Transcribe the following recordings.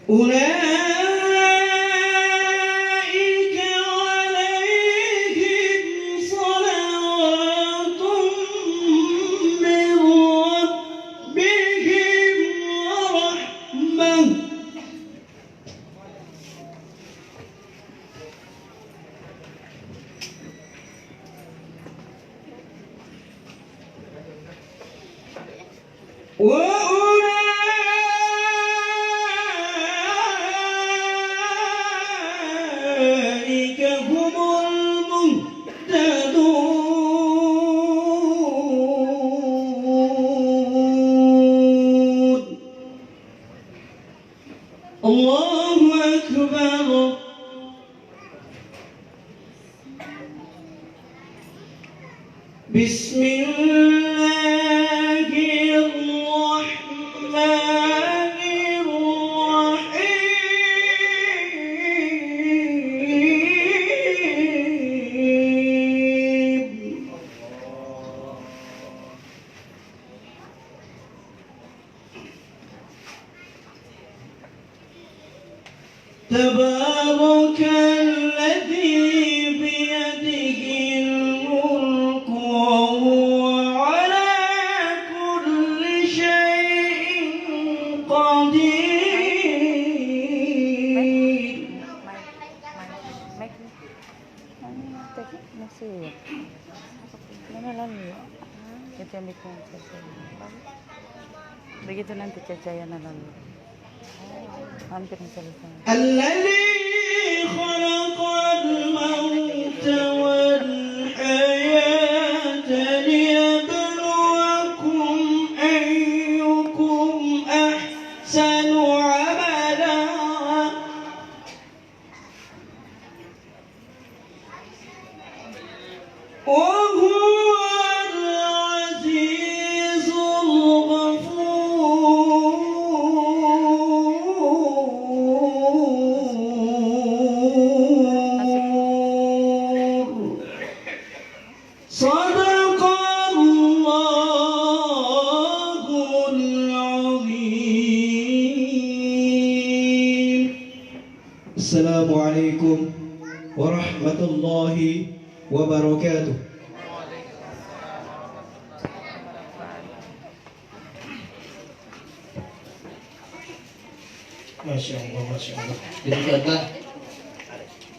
أولئك عليهم صلوات من ربهم ورحمة وأولئك هم المهتدون الله أكبر بسم الله الرحمن الرحيم تبارك الذي بيده الملك وهو على كل شيء قدير Begitu nanti Cacaya lalu. Hampir selesai. الذي خلق الموت والحياة ليبلوكم أيكم أحسن عملا وهو العزيز الغفور صدق الله العظيم السلام عليكم ورحمة الله وبركاته. Masya Allah, Masya Allah. Demikianlah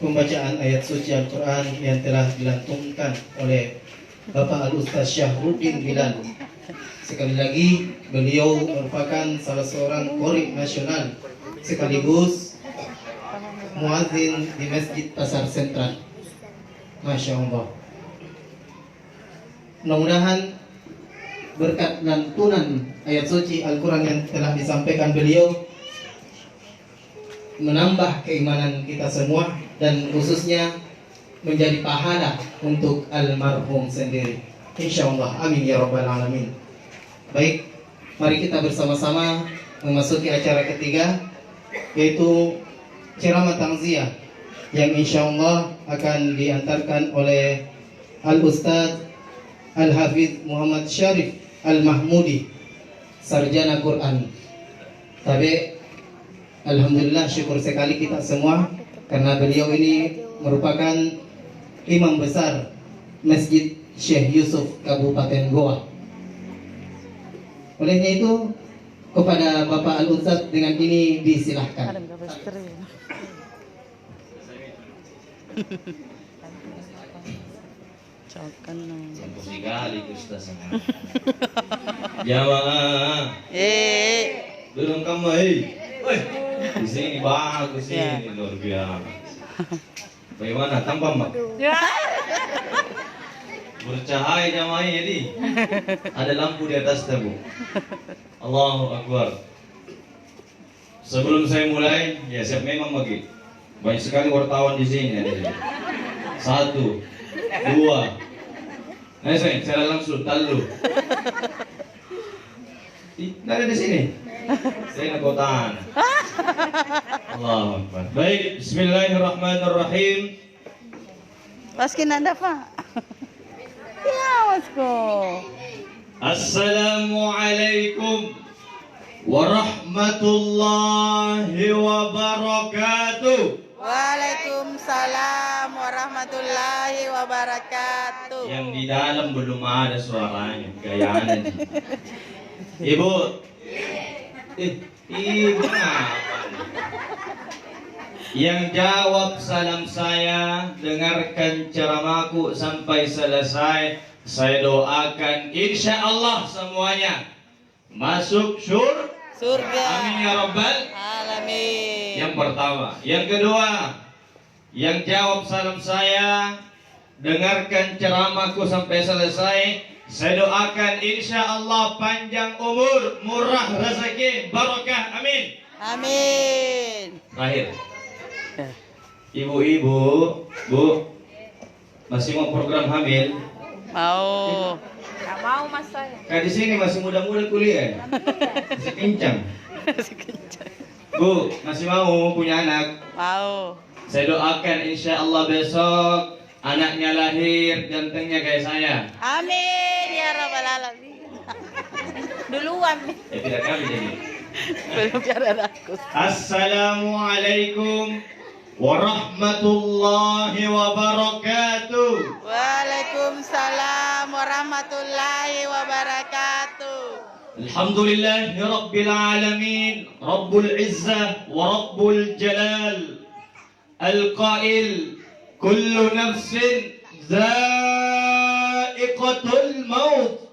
pembacaan ayat suci Al-Quran yang telah dilantunkan oleh Bapak Al-Ustaz Syahruddin Bilal. Sekali lagi, beliau merupakan salah seorang qori nasional sekaligus muadzin di Masjid Pasar Sentral. Masya Allah. Mudah-mudahan berkat lantunan ayat suci Al-Quran yang telah disampaikan beliau menambah keimanan kita semua dan khususnya menjadi pahala untuk almarhum sendiri. Insyaallah, amin ya rabbal alamin. Baik, mari kita bersama-sama memasuki acara ketiga, yaitu ceramah takziah yang insyaallah akan diantarkan oleh Al-Ustaz Al-Hafidz Muhammad Syarif Al-Mahmudi, sarjana Quran. Tapi alhamdulillah, syukur sekali kita semua karena beliau ini merupakan imam besar Masjid Syekh Yusuf Kabupaten Goa. Olehnya itu kepada Bapak Al-Ustaz dengan ini disilahkan. Sekali Ustaz. Jamaah. Belum kamu, di sini bagus ini luar biasa. Bagaimana tampak Mbak? Bercahaya jamaah ini. Ada lampu di atas tabu. Allahu Akbar. Sebelum saya mulai, ya siap memang bagi. Banyak sekali wartawan di sini. Satu, dua. Nah, saya langsung talu. Tidak ada di sini. Saya nak kotaan. Allahu Akbar. Baik, bismillahirrahmanirrahim. Paskin anda Pak. Ya, Wasko. Assalamualaikum warahmatullahi wabarakatuh. Waalaikumsalam warahmatullahi wabarakatuh. Yang di dalam belum ada suaranya, gayaan aja. Ibu, ibu apa? Yang jawab salam saya, dengarkan ceramahku sampai selesai. Saya doakan insya Allah semuanya masuk Surga. amin ya rabbal. Alamin. Yang pertama. Yang kedua, yang jawab salam saya, dengarkan ceramahku sampai selesai. Saya doakan insya Allah panjang umur, murah rezeki, barakah, amin. Amin. Terakhir, ibu-ibu, bu, masih mau program hamil? Mau. Gak mau mas saya. Kan di sini masih muda-muda kuliah, masih kencang. Bu, masih mau punya anak? Mau. Saya doakan insya Allah besok anaknya lahir gantengnya kayak saya. Amin ya rabbal alamin. Duluan. Tidak kami jadi. Belum biar aku. Assalamualaikum warahmatullahi wabarakatuh. Waalaikumsalam warahmatullahi wabarakatuh. Alhamdulillahi rabbil alamin, rabbul izzah wa rabbul jalal. Al-qail kullu nafsin dha'iqatul maut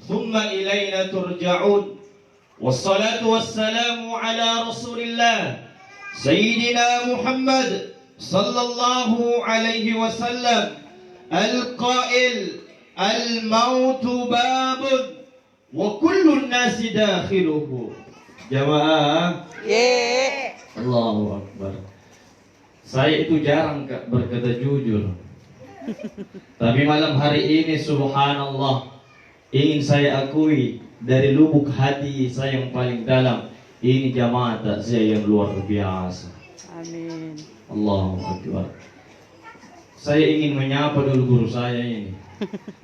thumma ilayna turja'un. Wassalatu wassalamu ala rasulillah Sayyidina Muhammad sallallahu alaihi wasallam al-qail al-mautu babun wa kullu nasi dakhiluhu. Jamaah, Ye. Allahu Akbar. Saya itu jarang berkata jujur. Tapi malam hari ini subhanallah ingin saya akui dari lubuk hati saya yang paling dalam, ini jamaah takziah yang luar biasa. Amin. Allahu Akbar. Saya ingin menyapa dulu guru saya ini.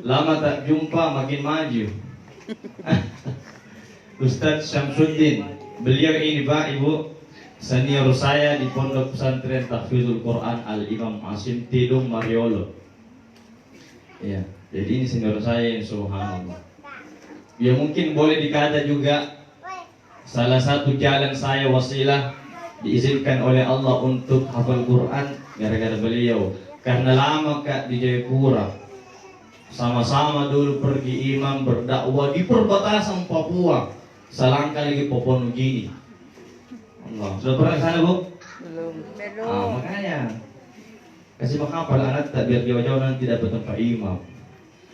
Lama tak jumpa makin maju. Ustadz Syamsuddin. Beliau ini Pak Ibu senior saya di Pondok Pesantren Tahfidzul Quran Al-Imam Asim Tidung Mariolo. Ya, jadi ini senior saya yang subhanallah. Ya mungkin boleh dikata juga salah satu jalan saya wasilah diizinkan oleh Allah untuk hafal Quran gara-gara beliau. Karena lama Kak di Jayapura, sama-sama dulu pergi imam berdakwah di perbatasan Papua, selangkah lagi Papua Nugini. Allah, sudah pernah ke sana Bu? Belum. Makanya kasih menghafal anak tak biar jauh-jauh nanti dapat tempat imam.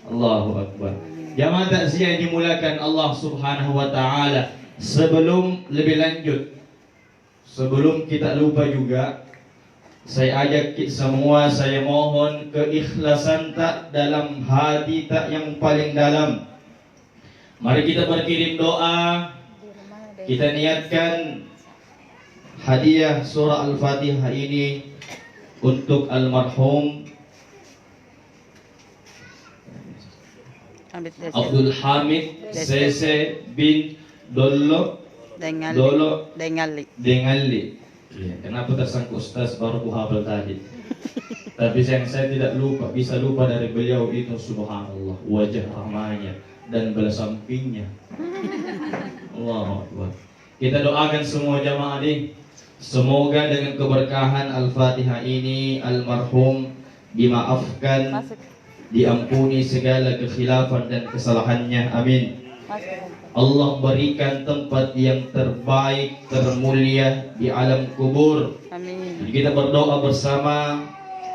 Allahu Akbar. Jamaah takziah yang dimulakan Allah Subhanahu wa taala. Sebelum lebih lanjut, sebelum kita lupa juga, saya ajak kita semua, saya mohon keikhlasan tak dalam hati tak yang paling dalam. Mari kita berkirim doa. Kita niatkan hadiah surah Al-Fatihah ini untuk almarhum Abdul Hamid Sese bin Dolo Dengali. Ya, kenapa tersangkut Ustaz baru ku hafal tadi. Tapi saya tidak bisa lupa dari beliau itu subhanallah, wajah ramahnya dan belas sampingnya. Allahu Akbar. Kita doakan semua jamaah ini, semoga dengan keberkahan Al-Fatihah ini almarhum dimaafkan, diampuni segala kekhilafan dan kesalahannya. Amin. Allah berikan tempat yang terbaik, termulia di alam kubur. Amin. Kita berdoa bersama,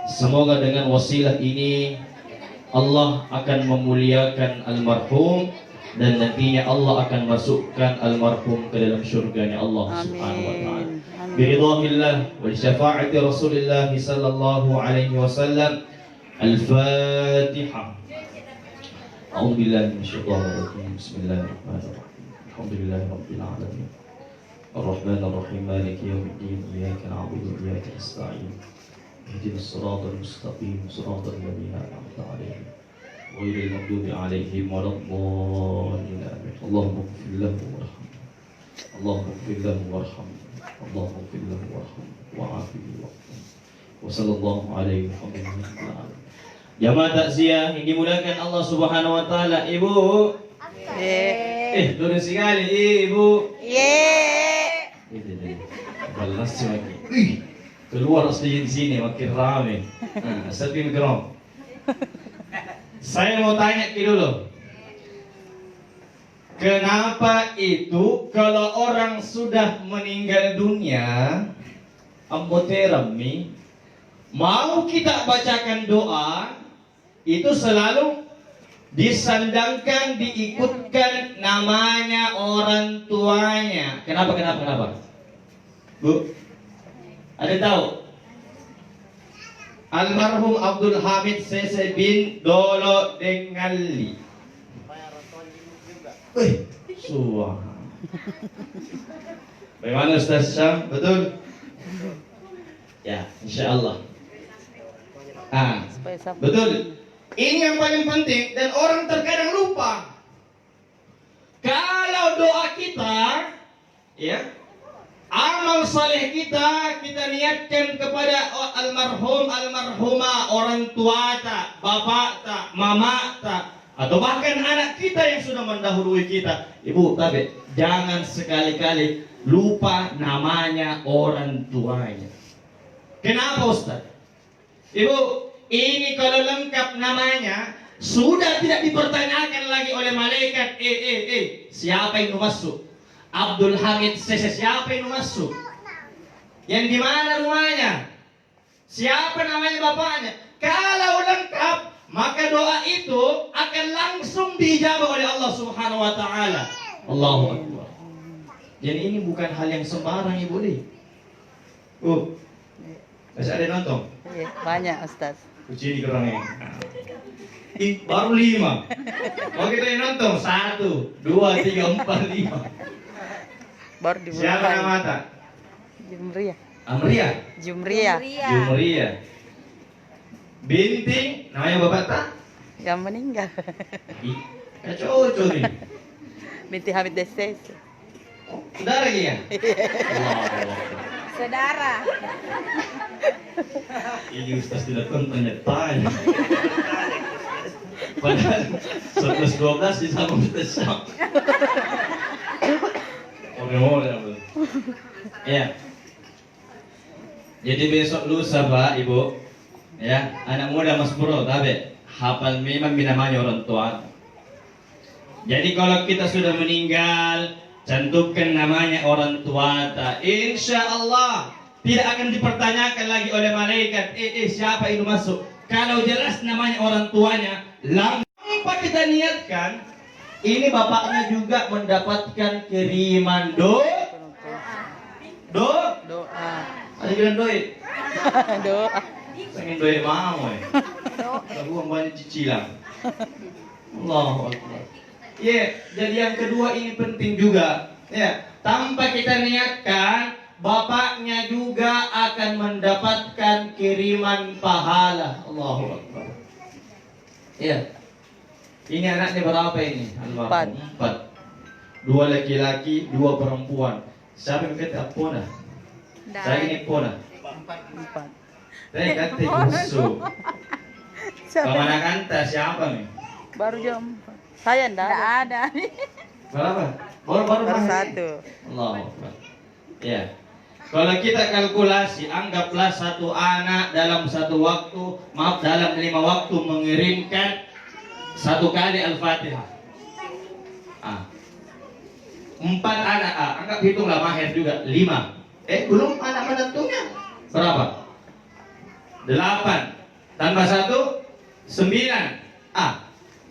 semoga dengan wasilah ini Allah akan memuliakan almarhum dan nantinya Allah akan masukkan almarhum ke dalam syurganya Allah Subhanahu wa taala. Biridhahillah wa syafaati Rasulillah sallallahu alaihi wasallam. Al-Fatihah. A'udzu billahi minasyaitonir rajim. Bismillahirrahmanirrahim. Alhamdulillahirabbil alamin. Ar-Rahmanir Rahim. Maliki yaumiddin. Iyyaka na'budu wa iyyaka nasta'in. Ihdinas siratal mustaqim. Siratal ladzina an'amta 'alaihim ghairil maghdubi 'alaihim waladdallin. Allahumma ighfir lahu warhamhu Allahumma ighfir lahu warhamhu. Allahumma ighfir lahu warhamhu wa'afihi wa'fu. Wa sallallahu alaihi wa sallam. Jamaah takziah yang dimuliakan Allah Subhanahu wa taala. Ibu. Turun sekali ibu. Balas lagi. Keluar asli di sini makin ramai. Asal mikrom. Saya mau tanya dulu. Kenapa itu kalau orang sudah meninggal dunia, amboterami, mau kita bacakan doa, itu selalu disandangkan, diikutkan namanya orang tuanya. Kenapa? Bu, ada tahu? Almarhum Abdul Hamid Sese bin Dolo Dengali. Suah. Bagaimana Ustaz Syam? Betul? Ya, insya-Allah. Betul. Ini yang paling penting dan orang terkadang lupa. Kalau doa kita, ya, amal saleh kita niatkan kepada almarhum, almarhumah, orang tua tak, bapak tak, mama tak, atau bahkan anak kita yang sudah mendahului kita. Ibu, tapi jangan sekali-kali lupa namanya orang tuanya. Kenapa Ustaz? Ibu, ini kalau lengkap namanya sudah tidak dipertanyakan lagi oleh malaikat. Siapa yang masuk? Abdul Hamid Sese, siapa yang masuk? Yang di mana rumahnya? Siapa namanya bapaknya? Kalau lengkap, maka doa itu akan langsung dijawab oleh Allah Subhanahu wa taala. Allahu Akbar. Jadi ini bukan hal yang sembarang Ibu nih. Masih ada nonton? Banyak Ustaz. Kucing kerangnya. Baru 5. Mau kita yang nonton 1, 2, 3, 4, 5. Baru dimulai. Siapa nama tak? Jumria. Amria. Jumria. Binti, namanya bapak tak? Yang meninggal. Kacau nih. Binti Hamid Deses. Saudara lagi ya? Saudara. Ini Ustaz tidak tanya. Padahal 11-12 disambung Ustaz Syam. Ya. Jadi besok lusa Pak, Ibu, ya, anak muda Mas Bro, tapi hafal memang namanya orang tua. Jadi kalau kita sudah meninggal, cantumkan namanya orang tua. Insya Allah tidak akan dipertanyakan lagi oleh malaikat. Siapa itu masuk? Kalau jelas namanya orang tuanya, langsung kita niatkan. Ini bapaknya juga mendapatkan kiriman doa. Ada bilang doi. Doa. Pengen doi mau buang banyak cicilan. Allahu Akbar. Jadi yang kedua ini penting juga. Tanpa kita niatkan, bapaknya juga akan mendapatkan kiriman pahala. Allahu Akbar. Ini anaknya berapa ini? 4. 2 laki-laki, 2 perempuan. Siapa yang kata pona? Saya ini pona. 4. Saya kata Yusuf. Kemana kanta siapa nih? Baru jam 4. Saya enggak ada. Berapa? Baru 1. Allah. Ya. Kalau kita kalkulasi, anggaplah satu anak dalam dalam 5 waktu mengirimkan 1 kali Al-Fatihah. 4 anak, anggap hitunglah mahir juga 5. Belum anak menentunya. Berapa? 8 tambah 1 9.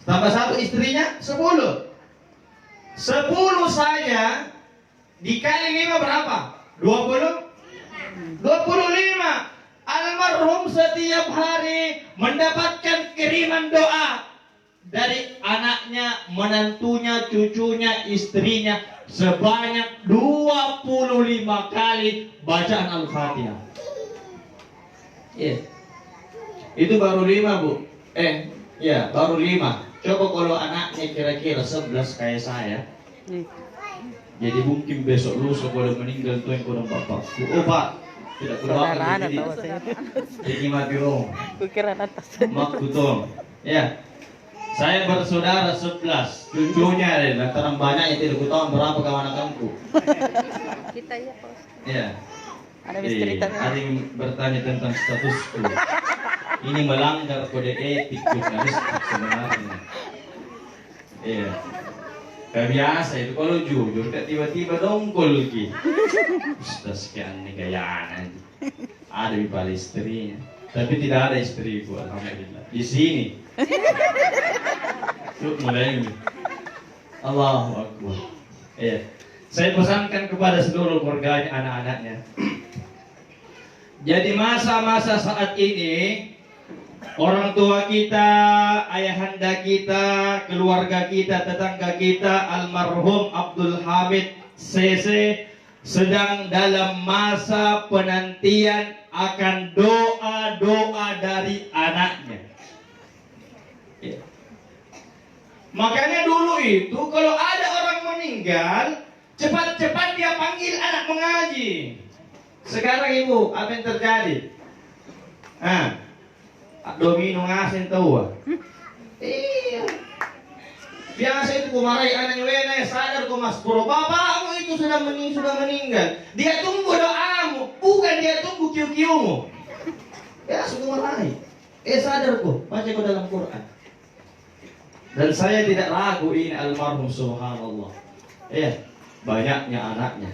Tambah 1 istrinya 10. 10 saja dikali 5 berapa? 25. Almarhum setiap hari mendapatkan kiriman doa dari anaknya, menantunya, cucunya, istrinya sebanyak 25 kali bacaan Al-Fatihah. Itu baru 5, Bu. Baru 5. Coba kalau anaknya kira-kira 11 kayak saya. Jadi mungkin besok lusa boleh meninggal tuh yang kurang bapakku. Oh pak, tidak Saudara kurang ada jadi. tahu saya. Jadi mati dong. Kukira atas. Makku tuh. Ya. Saya bersaudara 11. Cucunya deh, lantaran banyaknya tidak tahu berapa kewanakanku. Kita ya Pak. Ya. Ada cerita. Ada yang bertanya tentang statusku. Ini melanggar kode etik jurnalistik sebenarnya. Iya. Gak biasa itu kalau jujur kayak tiba-tiba dongkol ki. Ustaz sekian nih gayaan. Ada di balik istrinya. Tapi tidak ada istriku, alhamdulillah. Di sini. Yuk mulai ini. Allahu Akbar. Iya. Saya pesankan kepada seluruh keluarganya, anak-anaknya. Jadi masa-masa saat ini orang tua kita, ayahanda kita, keluarga kita, tetangga kita, almarhum Abdul Hamid CC sedang dalam masa penantian akan doa-doa dari anaknya. Ya. Makanya dulu itu kalau ada orang meninggal, cepat-cepat dia panggil anak mengaji. Sekarang ibu, apa yang terjadi? Domino ngasin tahu. Iya. Biasa itu kumarahi anaknya wena sadar ku mas puro. Bapakmu itu sudah meninggal. Dia tunggu doamu, bukan dia tunggu kiu-kiumu. Biasa kumarahi. Sadar ku, baca ku dalam Quran. Dan saya tidak ragu ini almarhum subhanallah. Banyaknya anaknya.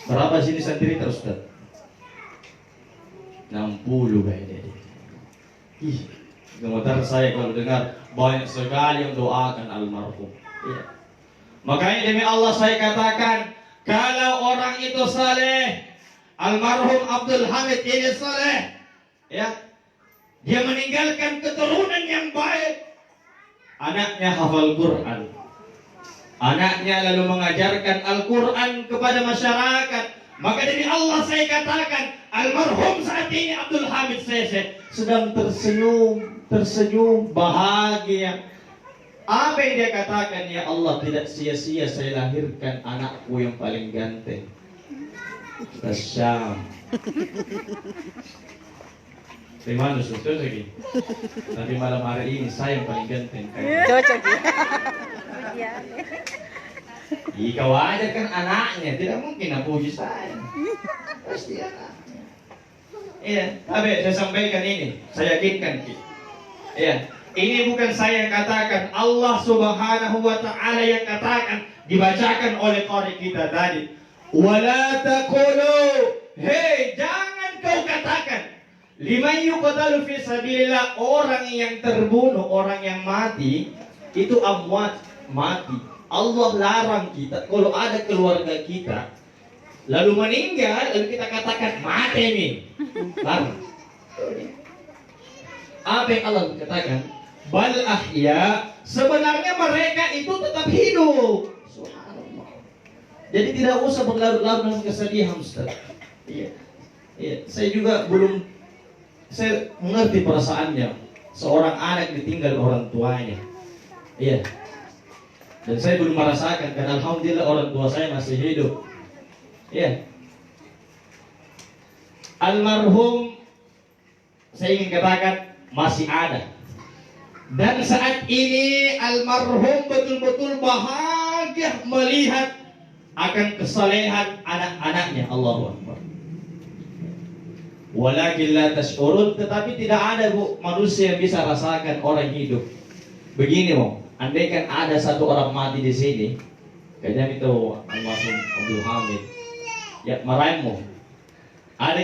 Berapa sini santri terus Ustaz? 60 kayaknya. Ih, gemetar saya kalau dengar banyak sekali yang doakan almarhum. Iya. Makanya demi Allah saya katakan, kalau orang itu saleh, almarhum Abdul Hamid ini saleh, ya, dia meninggalkan keturunan yang baik. Anaknya hafal Quran. Anaknya lalu mengajarkan Al-Quran kepada masyarakat. Maka demi Allah saya katakan, almarhum saat ini Abdul Hamid CC sedang tersenyum, bahagia. Apa yang dia katakan? Ya Allah, tidak sia-sia saya lahirkan anakku yang paling ganteng. Tasyam. Terima kasih, cocok lagi. Nanti malam hari ini saya yang paling ganteng. Cocok ya. Kau aja kan anaknya, tidak mungkin aku puji saya. Pasti anaknya. Iya, tapi saya sampaikan ini, saya yakinkan. Iya, ini bukan saya yang katakan, Allah Subhanahu wa taala yang katakan, dibacakan oleh qari kita tadi. Wala taqulu, hei jangan kau katakan liman yuqtalu fi sabilillah, orang yang terbunuh, orang yang mati itu amwat, mati. Allah larang kita kalau ada keluarga kita lalu meninggal lalu kita katakan mati nih. Larang. Apa yang Allah katakan? Bal ahya, sebenarnya mereka itu tetap hidup. Subhanallah. Jadi tidak usah berlarut-larut dalam kesedihan, Ustaz. Iya. Iya, saya juga saya mengerti perasaannya seorang anak ditinggal orang tuanya. Iya. Dan saya belum merasakan, karena alhamdulillah orang tua saya masih hidup. Iya. Almarhum saya ingin katakan masih ada. Dan saat ini almarhum betul-betul bahagia melihat akan kesalehan anak-anaknya. Allahu Akbar. Walakin la tash'urun, tetapi tidak ada manusia yang bisa rasakan orang hidup. Begini andaikan ada satu orang mati di sini, kayaknya itu almarhum Abdul Hamid, ya marahmu. Ada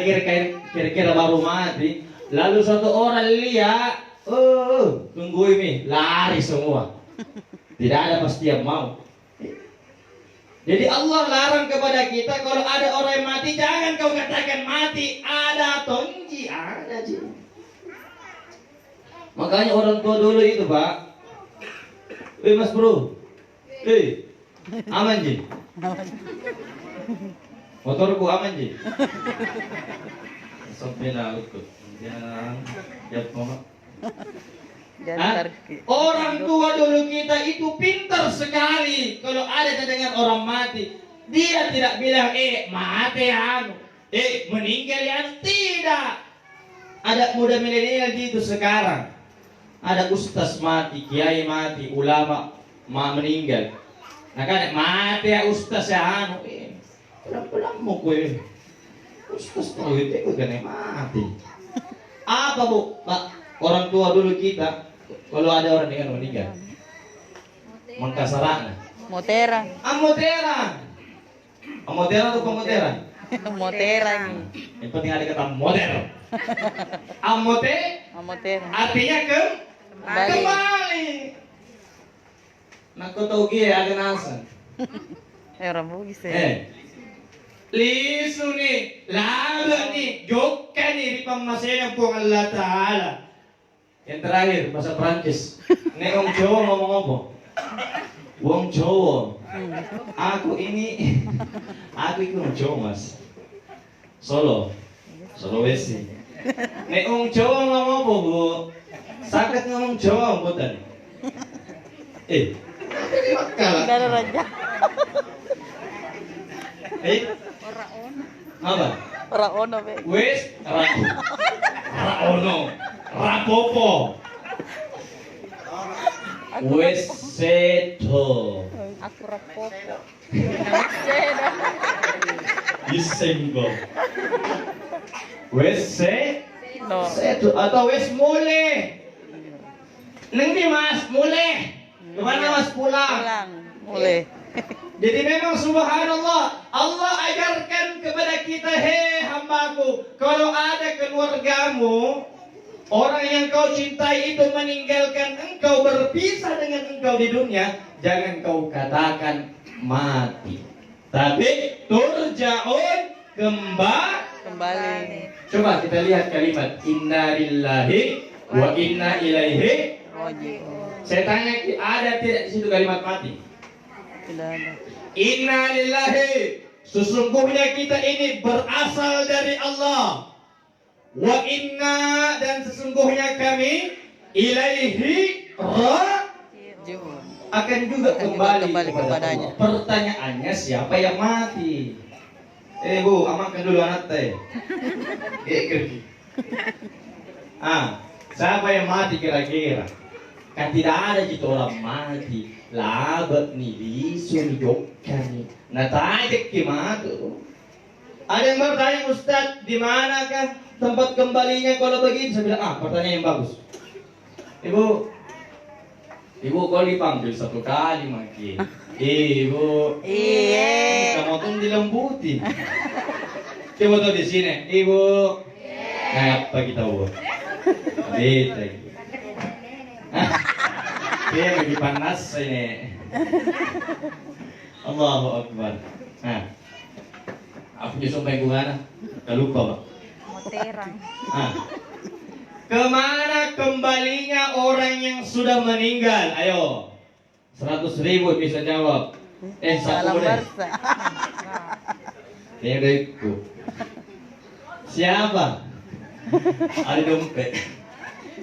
kira-kira baru mati, lalu satu orang lihat, tunggu ini, lari semua. Tidak ada pasti yang mau. Jadi Allah larang kepada kita, kalau ada orang yang mati, jangan kau katakan mati, ada tongji, ada sih. Makanya orang tua dulu itu Pak, mas bro, aman ji, motorku aman ji, sampai laut tuh, jangan jatuh mama. Diantar Orang tua dulu kita itu pintar sekali. Kalau ada dengan orang mati, dia tidak bilang, mati anu, meninggal ya. Tidak. Ada muda milenial gitu sekarang. Ada ustaz mati, kiai mati, ulama meninggal. Nah kan mati ya ustaz ya anu, pulang mau kue. Ustaz tahu itu kan mati. Apa bu, Pak? Orang tua dulu kita, kalau ada orang dengan meninggal, mengkasarana. Moteran. Amoteran. Amoteran atau pemoteran? Moteran. Yang penting ada kata moder. Moteran. Artinya kembali. Nak kau tahu gaya ada nasan. Orang bugis Lisu nih, laba nih, jokka nih di pemasayan po Allah Ta'ala. Yang terakhir, bahasa Perancis. Nih orang Jawa ngomong apa? Wong Jawa. Aku itu orang Jawa mas. Solo, Sulawesi. Nih orang Jawa ngomong apa bu? Sakit ngomong Jawa bukan? Kalah. Ada raja. Apa? Raono be. Wes Raono Rapopo Wes seto Aku rapopo. Isenggo Wes No. seto atau wes mule. Neng di mas mule. Kemana mas pulang? Pulang. Mulai. Jadi memang subhanallah, Allah ajarkan kepada kita, hei hambaku, kalau ada keluargamu, orang yang kau cintai itu meninggalkan engkau, berpisah dengan engkau di dunia, jangan kau katakan mati, tapi turja'un, Kembali. Coba kita lihat kalimat inna lillahi wa inna ilaihi. Saya tanya, ada tidak di situ kalimat mati? Tidak ada. Inna lillahi, sesungguhnya kita ini berasal dari Allah. Wa inna, dan sesungguhnya kami ilaihi Jujur. akan juga kembali kepadanya. Allah. Pertanyaannya, siapa yang mati? Bu, amankan dulu anak teh. Kerja. Siapa yang mati kira-kira? Kan tidak ada gitu orang mati. Labak nih, bisu jokkan nih. Nah tajak gimana tuh? Ada yang bertanya, Ustaz, di manakah tempat kembalinya kalau begitu? Saya bilang, pertanyaan yang bagus. Ibu kau dipanggil satu kali makin. Ibu, Iya. kamu tuh dilembutin. Coba tuh di sini, Ibu. Nah, apa kita buat? Beta. Dia lagi panas ini. Allahu Akbar. Nah, aku justru main gimana? Gak lupa, Pak. Moteran. Kemana kembalinya orang yang sudah meninggal? Ayo, 100.000 bisa jawab. Salam Satu deh. Barsa. Ini udah siapa? Ada dompet.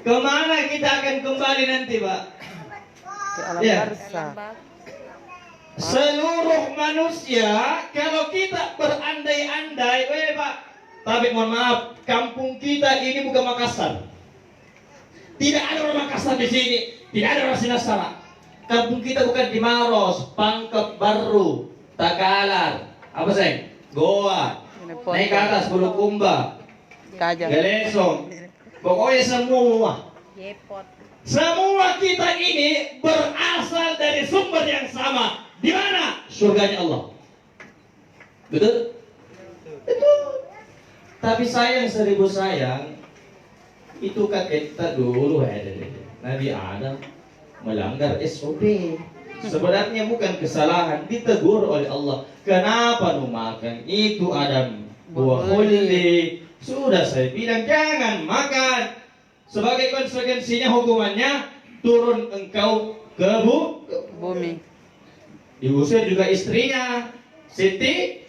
Kemana kita akan kembali nanti, Pak? Ke alam Ya. Barsa. Seluruh manusia, kalau kita berandai-andai, Pak, tapi mohon maaf, kampung kita ini bukan Makassar. Tidak ada orang Makassar di sini, tidak ada orang Sinasara. Kampung kita bukan di Maros, Pangkep Baru, Takalar, apa sih? Goa, naik ke atas Bulukumba, Kajang. Galesong, pokoknya semua. Yepot. Semua kita ini berasal dari sumber yang sama. Di mana? Surganya Allah. Betul? Betul. Tapi sayang 1000 sayang, itu kan kita dulu Nabi Adam melanggar SOP. Sebenarnya bukan kesalahan, ditegur oleh Allah. Kenapa lu makan itu Adam? Buah khuldi. Sudah saya bilang jangan makan. Sebagai konsekuensinya hukumannya turun engkau ke Bumi. diusir juga istrinya Siti.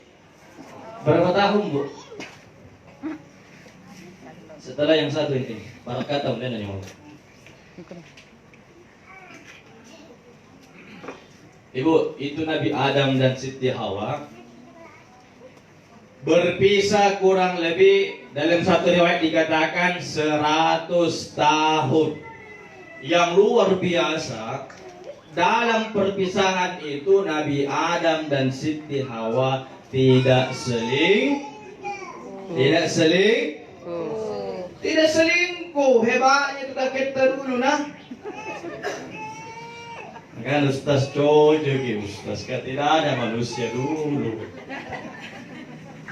Berapa tahun, Bu? Setelah yang satu ini, para kata kemudian yang Ibu, itu Nabi Adam dan Siti Hawa berpisah kurang lebih, dalam satu riwayat dikatakan 100 tahun. Yang luar biasa, dalam perpisahan itu Nabi Adam dan Siti Hawa tidak selingkuh. Hebatnya itu kita dulu nah. Kan Ustaz cocok ya Ustaz, kan tidak ada manusia dulu.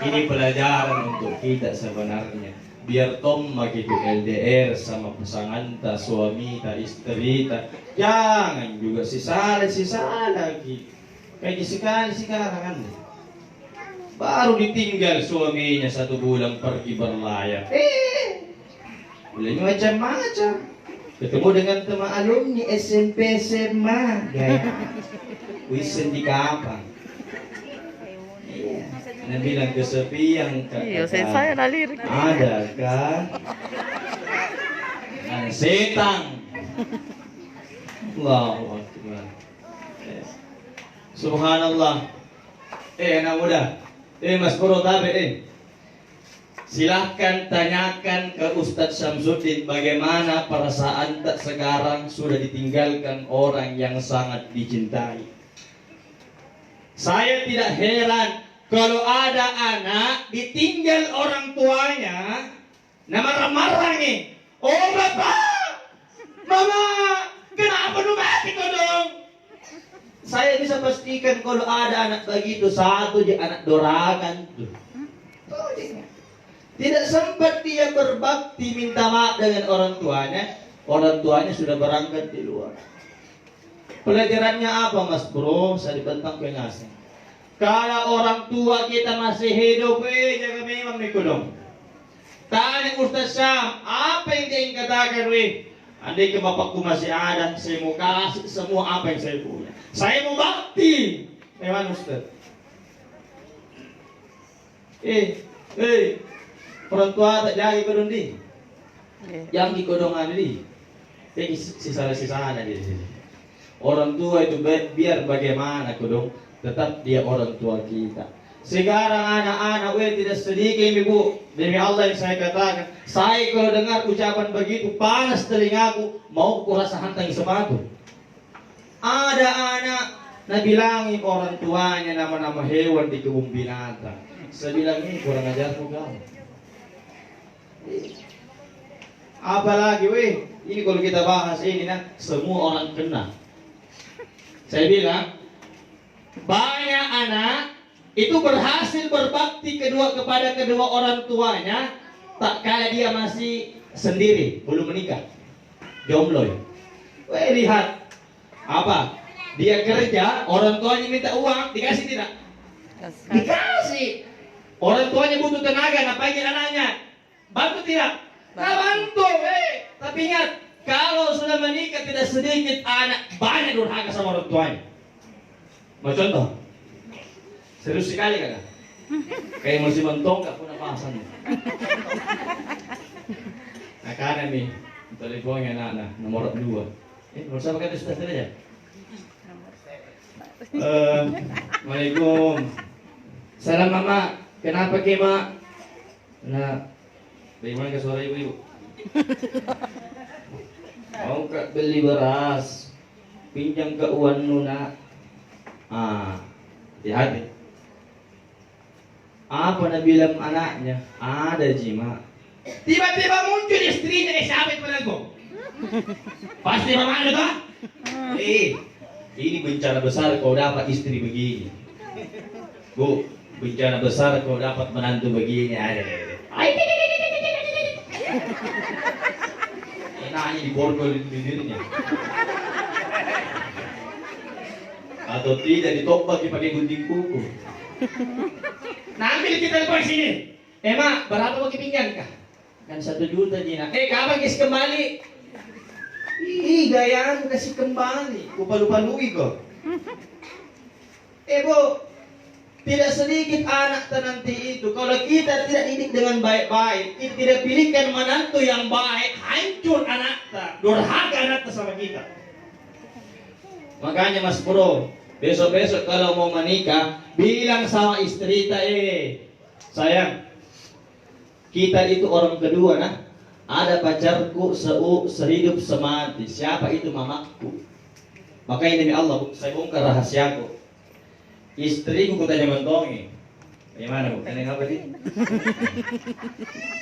Ini pelajaran untuk kita sebenarnya. Biar tom begitu LDR sama pasangan ta, suami ta, istri ta, jangan juga sisa lagi. Kayak sekali sekarang kan. Baru ditinggal suaminya 1 bulan pergi berlayar. Boleh macam-macam. Ketemu dengan teman alumni SMP SMA, gaya. Wisen di kapang. Iya. Nah bilang kesepian kata. Iya, saya nalirik. Ada kan? Setan. Allahu Akbar. Subhanallah. Anak muda. Mas Bro tabe silahkan tanyakan ke Ustadz Syamsuddin bagaimana perasaan tak sekarang sudah ditinggalkan orang yang sangat dicintai. Saya tidak heran kalau ada anak ditinggal orang tuanya, nah marah-marah nih. Oh bapak, mama, kenapa lu mati kau dong? Saya bisa pastikan kalau ada anak begitu, satu aja anak dorakan tuh. Tidak sempat dia berbakti minta maaf dengan orang tuanya sudah berangkat di luar. Pelajarannya apa Mas Bro? Saya dibentang pengasih. Kalau orang tua kita masih hidup, jaga memang nih kudong. Tanya Ustaz Syam, apa yang dia ingin katakan andai ke bapakku masih ada, saya mau kasih semua apa yang saya punya. Saya mau bakti. Memang Ustaz. Orang tua tak jadi kodong di, yang di kodong ada di, sisa-sisa ada di sini. Orang tua itu biar bagaimana kodong, tetap dia orang tua kita. Sekarang anak-anak tidak sedikit ibu, demi Allah yang saya katakan, saya kalau dengar ucapan begitu panas telingaku, mau kurasa hantang sepatu. Ada anak nabilangin orang tuanya nama-nama hewan di kebun binatang. Saya bilang ini kurang ajar kau. Apalagi ini kalau kita bahas ini semua orang kena. Saya bilang banyak anak itu berhasil berbakti kepada kedua orang tuanya tak kala dia masih sendiri, belum menikah, jomblo. Lihat apa? Dia kerja, orang tuanya minta uang, dikasih tidak? Dikasih. Orang tuanya butuh tenaga, ngapain anaknya? Bantu tidak? Nah bantu, tapi ingat, kalau sudah menikah tidak sedikit anak banyak durhaka sama orang tuanya. Mau contoh? Serius sekali kakak? Kayak masih mentong gak punya pasan. Nah karena nih, teleponnya anak nomor 2. Nomor siapa kata sudah saja? Assalamualaikum. Salam mama. Kenapa ke mak? Nah, bagaimana ke suara ibu-ibu? Mau kak beli beras, pinjam ke uan Nuna. Hati-hati. Apa nak bilang anaknya? Ada jima. Tiba-tiba muncul istrinya, siapa itu aku? Pasti mama ada tak? Ini bencana besar kau dapat istri begini. Bu, bencana besar kau dapat menantu begini. Enaknya diborgol di dirinya. Atau tidak ditopak pakai gunting kuku. Nah, ambil kita telepon sini. Mak, berapa mau dipinjam kah? Kan 1 juta Jina. Kapan kasih kembali? Gayaan kasih kembali. Lupa-lupa kok. Bu, Tidak sedikit anak nanti itu, kalau kita tidak didik dengan baik-baik, kita tidak pilihkan menantu yang baik, hancur anaknya, durhaka anaknya sama kita. Makanya Mas Bro, besok-besok kalau mau menikah, bilang sama istri kita, sayang, kita itu orang kedua nah. Ada pacarku sehidup semati. Siapa itu mamaku? Makanya demi Allah, saya bongkar rahasiaku. Istriku kutanya mentongi. Bagaimana bu? Tanya apa sih?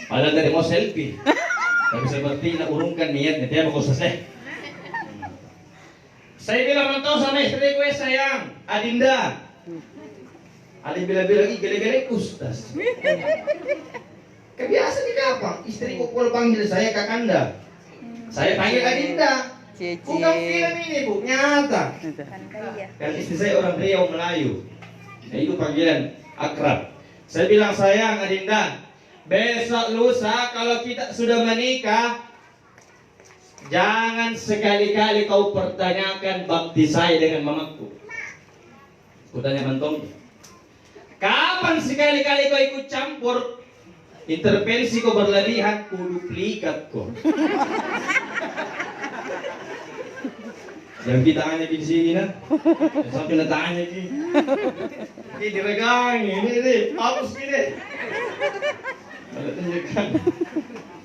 Padahal tadi mau selfie. Tapi seperti nak urungkan niatnya. Dia mau selesai. Saya bilang mentong sama istriku, sayang, Adinda. Adin bilang-bilang, gele-gele ustaz. Kebiasa di kapang. Istriku kalau panggil saya Kakanda. Saya panggil Adinda. Bukan film ini bu, nyata. Dan istri saya orang Riau Melayu. Nah, itu panggilan akrab. Saya bilang, sayang Adinda, besok lusa kalau kita sudah menikah, jangan sekali-kali kau pertanyakan bakti saya dengan mamaku. Kutanya mentong, kapan sekali-kali kau ikut campur, intervensi kau berlebihan, ku duplikat kau. Yang kita hanya di sini nah, sampai natanya di, diregang ini, hapus ini. Ada tunjukkan.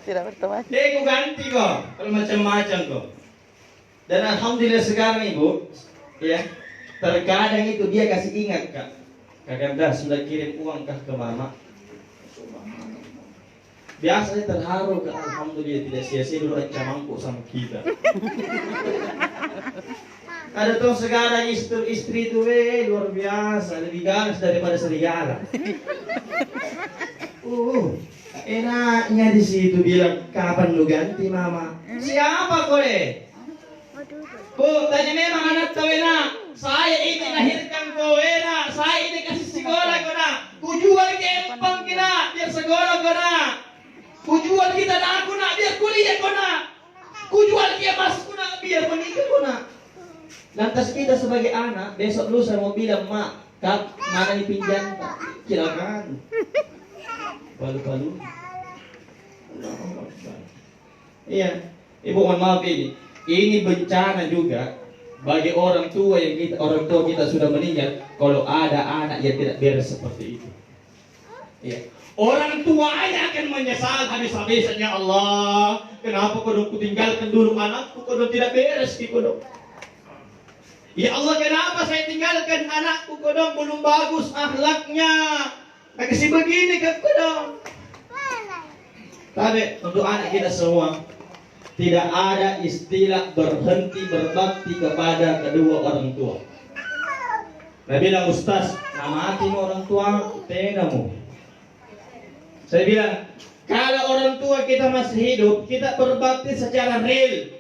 Tidak berteman. Ku ganti kok, kalau macam-macam kok. Dan alhamdulillah sekarang ibu, ya, terkadang itu dia kasih ingat kak, Kakanda sudah kirim uang kah ke mama? Biasanya terharu kak, alhamdulillah tidak sia-sia dulu ancamanku sama kita. Ada tuh sekarang istri itu luar biasa, lebih ganas daripada serigala. Enaknya di situ bilang, kapan lu ganti mama? Siapa kowe? Bu, tanya memang anak tahu enak. Saya ini lahirkan kowe nak, saya ini kasih sekolah kau nak. Ku jual ke empang kena, biar sekolah kau nak. Ku jual kita nak aku nak, biar kuliah kau nak. Ku jual ke emasku nak, biar menikah kau nak. Lantas kita sebagai anak, besok lusa mau bilang, mak, kak, mana dipinjam tak? Silakan. Balu-balu. Iya, ibu mohon maaf ini. Ini bencana juga bagi orang tua kita sudah meninggal. Kalau ada anak yang tidak beres seperti itu, iya. Orang tuanya akan menyesal habis-habisannya. Allah, kenapa kau tinggalkan dulu anakku? Kau tidak beres di kodok. Ya Allah, kenapa saya tinggalkan anakku? Kau belum bagus akhlaknya. Kasih begini ke kodok. Tapi untuk anak kita semua, tidak ada istilah berhenti berbakti kepada kedua orang tua. Saya bilang, Ustaz, namatin orang tua, tenamu. Saya bilang, kalau orang tua kita masih hidup, kita berbakti secara real.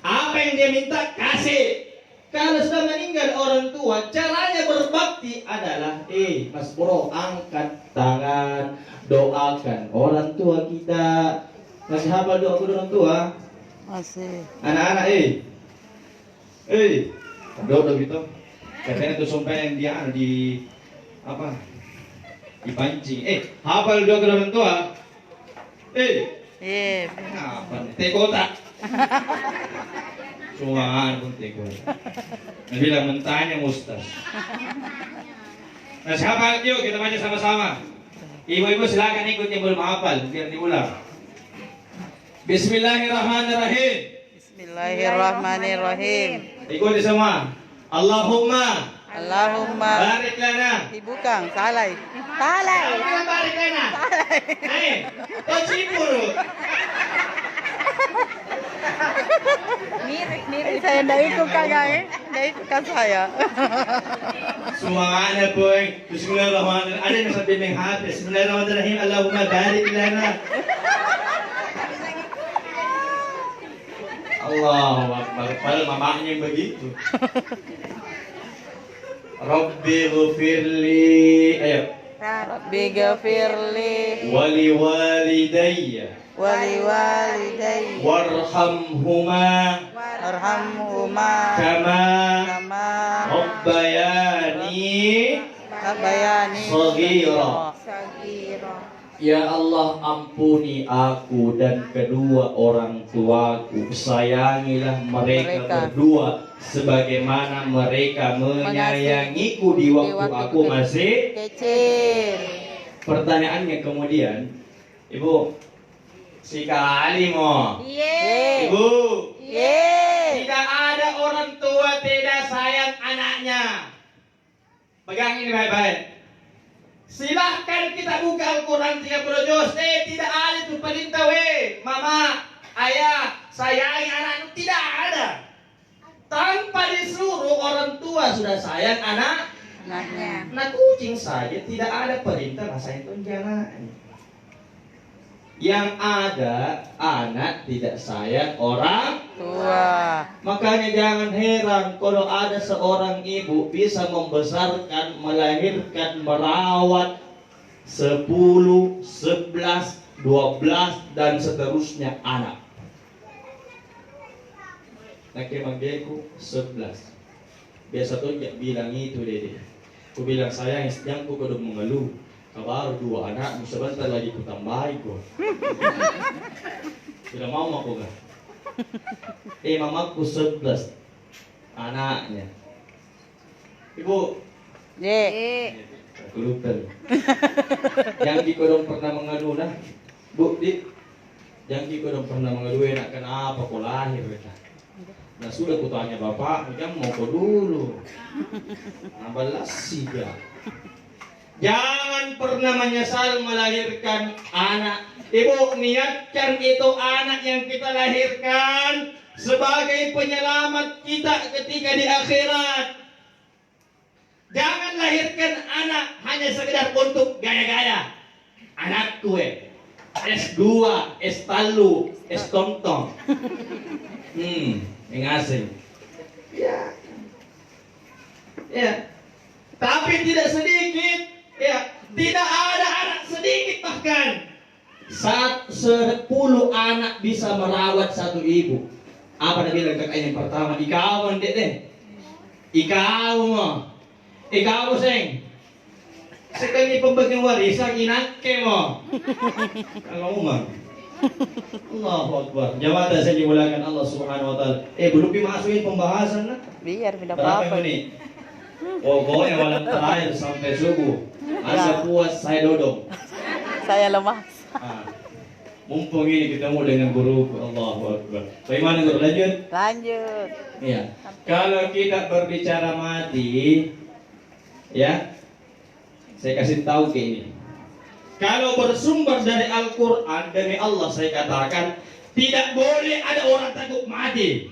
Apa yang dia minta, kasih. Kalau sudah meninggal orang tua, caranya berbakti adalah, Mas Bro, angkat tangan, doakan orang tua kita. Masih hafal doa orang tua? Masih. Anak-anak, doa gitu. Katanya tuh sampai yang dia dipancing. Hafal doa orang tua? Apa nih? Tekota. Cuman pun tekota. Bilang mentanya Ustaz. Nah, siapa yuk kita baca sama-sama. Ibu-ibu silakan ikut yang belum hafal biar diulang. Bismillahirrahmanirrahim. Bismillahirrahmanirrahim. Ikuti semua. Allahumma barik lana. Ibu Kang, salai. Salai. Allahumma barik lana. Salai. Kau cipuru. Mirip. Saya tidak ikut kakak, tidak ikut kan saya. Semuanya boy. Bismillahirrahmanirrahim. Ada yang sampai menghafal. Bismillahirrahmanirrahim. Allahumma barik lana. Allahu Akbar. Padahal mamanya yang begitu. Rabbi ghfirli. Ayo. Rabbi ghafirli Wali walidayya. wali walidayya Warhamhuma. warhamhuma Kama kama Rabbayani Abayani. Saghira. Sagira. Ya Allah, ampuni aku dan kedua orang tuaku. Sayangilah mereka berdua sebagaimana mereka menyayangiku di waktu aku masih kecil. Pertanyaannya kemudian, Ibu, sekali mo. Ye. Ibu, Yeay. tidak ada orang tua tidak sayang anaknya. Pegang ini baik-baik. Silahkan kita buka Al-Quran 30 juz. Tidak ada itu perintah mama, ayah, sayangi anaknya. Tidak ada. Tanpa disuruh orang tua sudah sayang Anaknya. Nah kucing saja tidak ada perintah sayang tunjangan. Yang ada anak tidak sayang orang Tua. Makanya jangan heran kalau ada seorang ibu bisa membesarkan, melahirkan, merawat 10, 11, 12 dan seterusnya anak. Laki magdeku 11. Biasa tuh bilang itu dede. Ku bilang sayang, yang ku kudu mengeluh. Kabar 2 anak, sebentar lagi ku tambahin ku. Bila mau aku gak? Mamaku 11 anaknya. Ibu, Ye. aku lupa. Yang di kodong pernah mengeluh nah, Bu, yang di kodong pernah mengeluh enak kenapa kau lahir kita. Nah sudah ku tanya bapak, jam mau kau dulu. Nah balas sih ya. Jangan pernah menyesal melahirkan anak. Ibu, niatkan itu anak yang kita lahirkan sebagai penyelamat kita ketika di akhirat. Jangan lahirkan anak hanya sekedar untuk gaya-gaya. Anakku S2, S3, S-tong-tong. Mengasing. Ya. Ya. Tapi tidak sedikit. Ya, tidak ada anak sedikit bahkan 10 anak bisa merawat satu ibu. Apa dia bilang kakak yang pertama? Ikaw dek deh. Ikaw mo. Ikaw seng. Sekali pembagian warisan inake mo. Kalau mah. Allahu Akbar. Jawatan saya dimulakan Allah Subhanahu wa taala. Belum dimasukin pembahasan nah. Biar tidak Berapa apa-apa. menit? Pokoknya malam terakhir sampai subuh. Asa puas saya dodong. Saya lemah. Mumpung ini ketemu dengan guru, Allahu Akbar. Bagaimana guru, lanjut? Lanjut. Iya. Kalau kita berbicara mati, ya, saya kasih tahu ke ini. Kalau bersumber dari Al-Quran, demi Allah saya katakan, tidak boleh ada orang takut mati.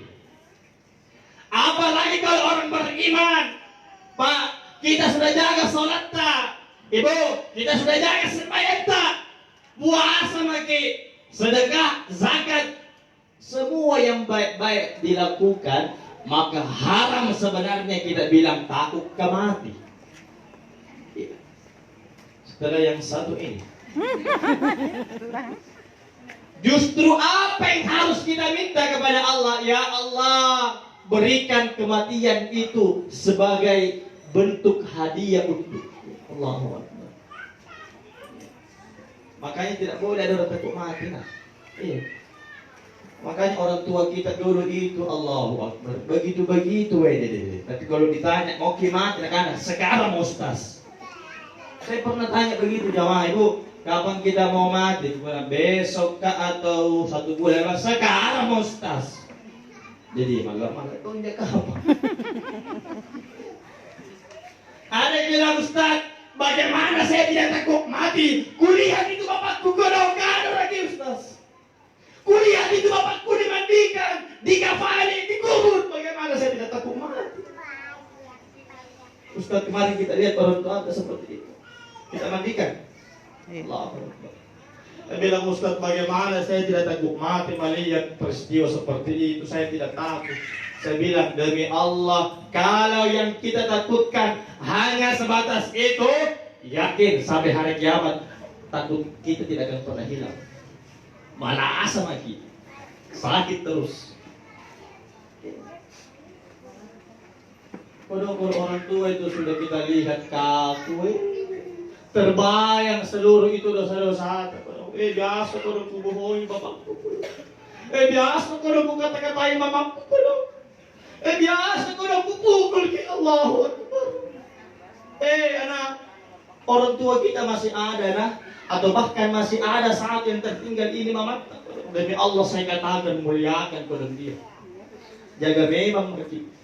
Apalagi kalau orang beriman. Pak, kita sudah jaga sholat tak? Ibu, kita sudah jaga sembahyang tak? Puasa maki, sedekah, zakat, semua yang baik-baik dilakukan, maka haram sebenarnya kita bilang takut ke mati. Setelah yang satu ini, justru apa yang harus kita minta kepada Allah? Ya Allah, berikan kematian itu sebagai bentuk hadiah untuk Allahu Akbar. Makanya tidak boleh ada orang takut mati nah. Iya. Makanya orang tua kita dulu itu Allahu Akbar. Begitu-begitu Tapi kalau ditanya mau mati kan sekarang Ustaz. Saya pernah tanya begitu jamaah, Ibu, kapan kita mau mati? Besok kah atau 1 bulan? Sekarang Ustaz. Jadi malam-malam tunjuk apa? Ada yang bilang Ustaz, bagaimana saya tidak takut mati? Kuliah itu bapakku godong-godong lagi Ustaz. Kuliah itu bapakku dimandikan, dikafani, dikubur. Bagaimana saya tidak takut mati? Ustaz, kemarin kita lihat orang tua kita seperti itu. Kita mandikan. Allahu Akbar. Saya bilang Ustaz, bagaimana saya tidak takut mati melihat peristiwa seperti itu? Saya tidak takut. Saya bilang demi Allah, kalau yang kita takutkan hanya sebatas itu, yakin sampai hari kiamat takut kita tidak akan pernah hilang. Malah sama kita sakit terus. Kalau orang tua itu sudah kita lihat kaku, terbayang seluruh itu dosa-dosa. Biasa kalau ku bohongi bapakku. Biasa kalau ku kata-katain mamaku. Biasa kalau ku pukul ki Allahu Akbar. Anak, orang tua kita masih ada nah, atau bahkan masih ada saat yang tertinggal ini mama. Demi Allah saya katakan muliakan kepada dia. Jaga memang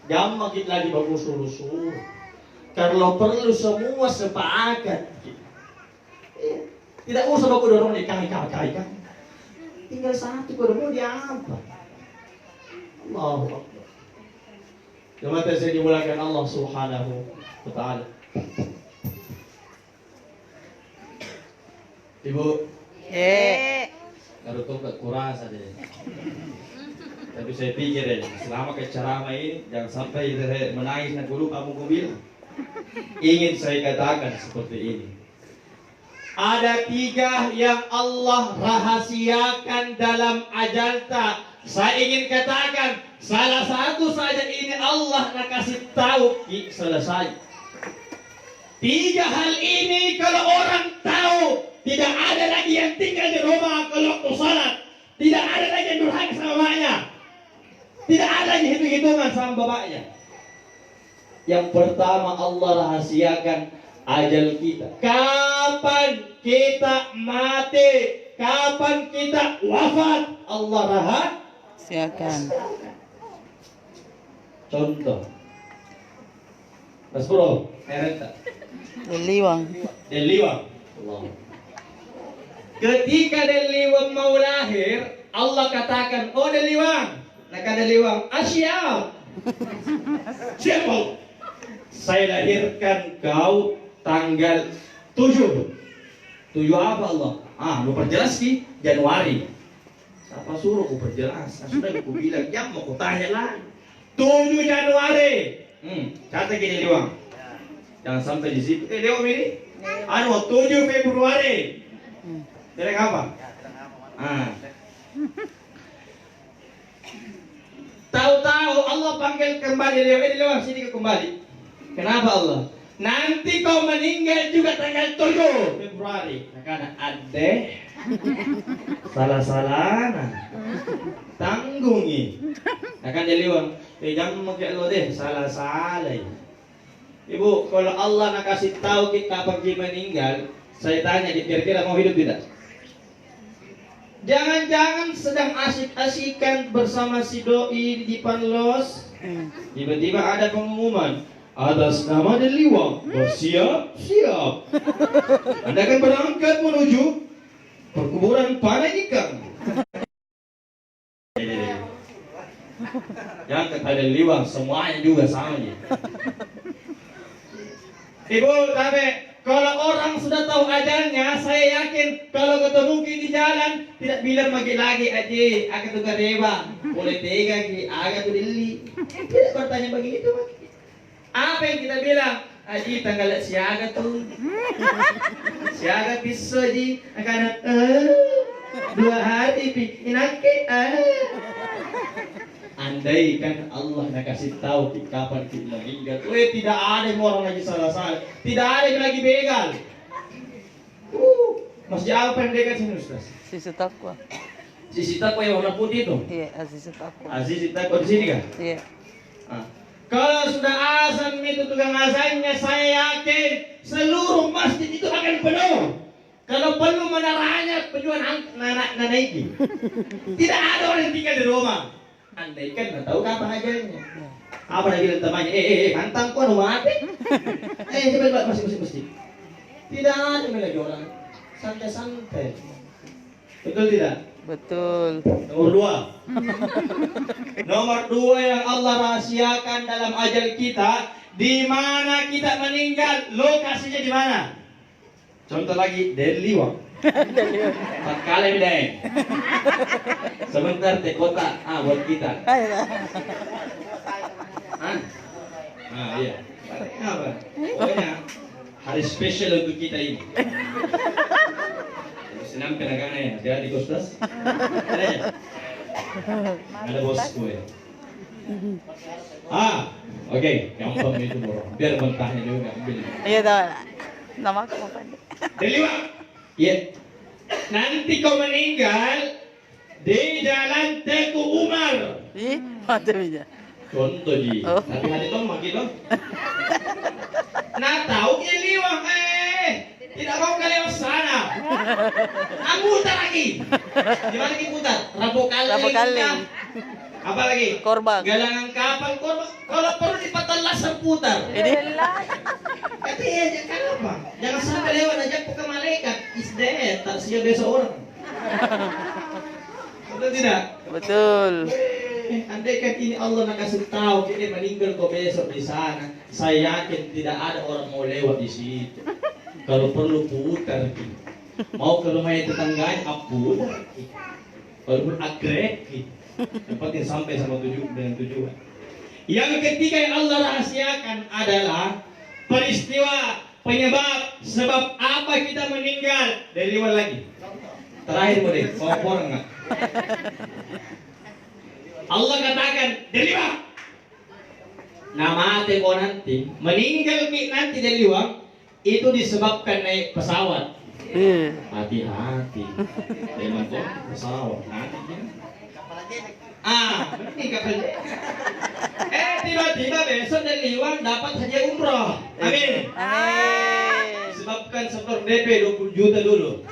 jangan makin lagi bagus suruh. Kalau perlu semua sepakat. Tidak usah baku dorong nikah. Tinggal satu kalau mau dia apa? Allahu Akbar. Jemaat saya dimulakan Allah Subhanahu wa taala. Ibu, kalau tuh kurasa deh. Tapi saya pikir ya, selama ke ceramah ini jangan sampai menangis nak dulu kamu bilang. Ingin saya katakan seperti ini. Ada 3 yang Allah rahasiakan dalam ajalta. Saya ingin katakan salah satu saja ini Allah nak kasih tahu selesai. 3 hal ini kalau orang tahu, tidak ada lagi yang tinggal di rumah kalau salat. Tidak ada lagi yang durhaka sama mamanya. Tidak ada lagi hitung-hitungan sama bapaknya. Yang pertama Allah rahasiakan ajal kita. Kapan kita mati, kapan kita wafat, Allah rahasiakan. Contoh. Mas Bro, Erenta. Deliwang. Allah. Ketika Deliwang mau lahir, Allah katakan, oh Deliwang, Deliwang, siap. Siapa? Saya lahirkan kau tanggal 7. 7 apa Allah? Lu perjelas di Januari. Siapa suruh ku perjelas? Sudah aku bilang, jam mau ku tanya lagi. 7 Januari. Kata gini Deliwang. Jangan sampai di situ. Deliwang ini. 7 Februari. Bilang apa? Tahu-tahu Allah panggil kembali Deliwang, sini kembali. Kenapa Allah? Nanti kau meninggal juga tanggal 7 Februari. Karena adeh salah-salah tanggungi. Akan Deliwang, jangan makai lo deh salah-salah. Ibu, kalau Allah nak kasih tahu kita kapan kita meninggal, saya tanya, kira-kira mau hidup tidak? Jangan-jangan sedang asik-asikan bersama si doi di Panlos, tiba-tiba ada pengumuman atas nama Deliwang bersiap-siap. Anda akan berangkat menuju perkuburan Panaikan. Jangan kata Deliwang, semuanya juga sama nih. Ibu, tapi kalau orang sudah tahu ajalnya, saya yakin kalau ketemu di jalan tidak bilang lagi aja, agak tuh gareba, boleh tega ki, agak tuh dili. Tidak bertanya begitu. Apa yang kita bilang? Aji tanggal siaga tuh, siaga bisa ji, akan 2 hari pi, inake Andai kan Allah nak kasih tahu kapan kita meninggal, tidak ada yang orang lagi salah-salah, tidak ada yang lagi begal. Masjid apa yang dekat sini Ustaz? Sisi takwa. Sisi takwa yang warna putih itu? Iya, sisi takwa. Sisi takwa di sini kan? Iya. Kalau sudah azan itu tukang azannya, saya yakin seluruh masjid itu akan penuh. Kalau penuh menaranya penjualan naiki. Tidak ada orang yang tinggal di rumah. Andai kan nggak tahu kapan ajalnya. Apa lagi bilang temannya? Mantang kok mati. Coba masih. Tidak ada lagi orang. Santai-santai. Betul tidak? Betul. Nomor 2 yang Allah rahasiakan dalam ajal kita, di mana kita meninggal, lokasinya di mana? Contoh lagi, Deliwang. 4 kali bilang. Sebentar teh kota, buat kita. Iya. Apa? Pokoknya hari spesial untuk kita ini. Senang kenangan ya, dia di Kostas. Ada bosku ya. Oke, gampang itu bro. Biar mentahnya juga ambil. Iya tahu. Nama aku apa nih? Deliwa. Iya. Nanti kau meninggal di jalan Teku Umar. Ih, matinya. Contoh ji. Oh. Tapi hati dong makin dong. Nah tahu dia liwang tidak mau ke lewat sana. Putar lagi. Gimana kita putar? Rabu kali. Rabu kali. Apa lagi? Korban. Galangan kapal korban. Kalau perlu dipatalas putar. Ini Katanya jangan apa? Jangan sampai lewat aja ke malaikat. Is dead. Tak siap besok orang. Betul tidak? betul. Andai kan ini Allah nak kasih tahu kita meninggal kau besok di sana, saya yakin tidak ada orang mau lewat di situ. Kalau perlu putar, mau ke rumah tetangganya, putar. Kalau pun agrek, yang penting sampai sama tujuan. Yang ketiga yang Allah rahasiakan adalah peristiwa penyebab sebab apa kita meninggal. Dari luar lagi. Terakhir boleh, kompor enggak? Allah katakan, deliwa. Nama kau nanti meninggal nanti deliwa itu disebabkan naik pesawat. Hati-hati. Memang kok pesawat nanti. Ini kapal. Tiba-tiba besok deliwa dapat hadiah umroh. Amin. Amin. Disebabkan setor DP 20 juta dulu.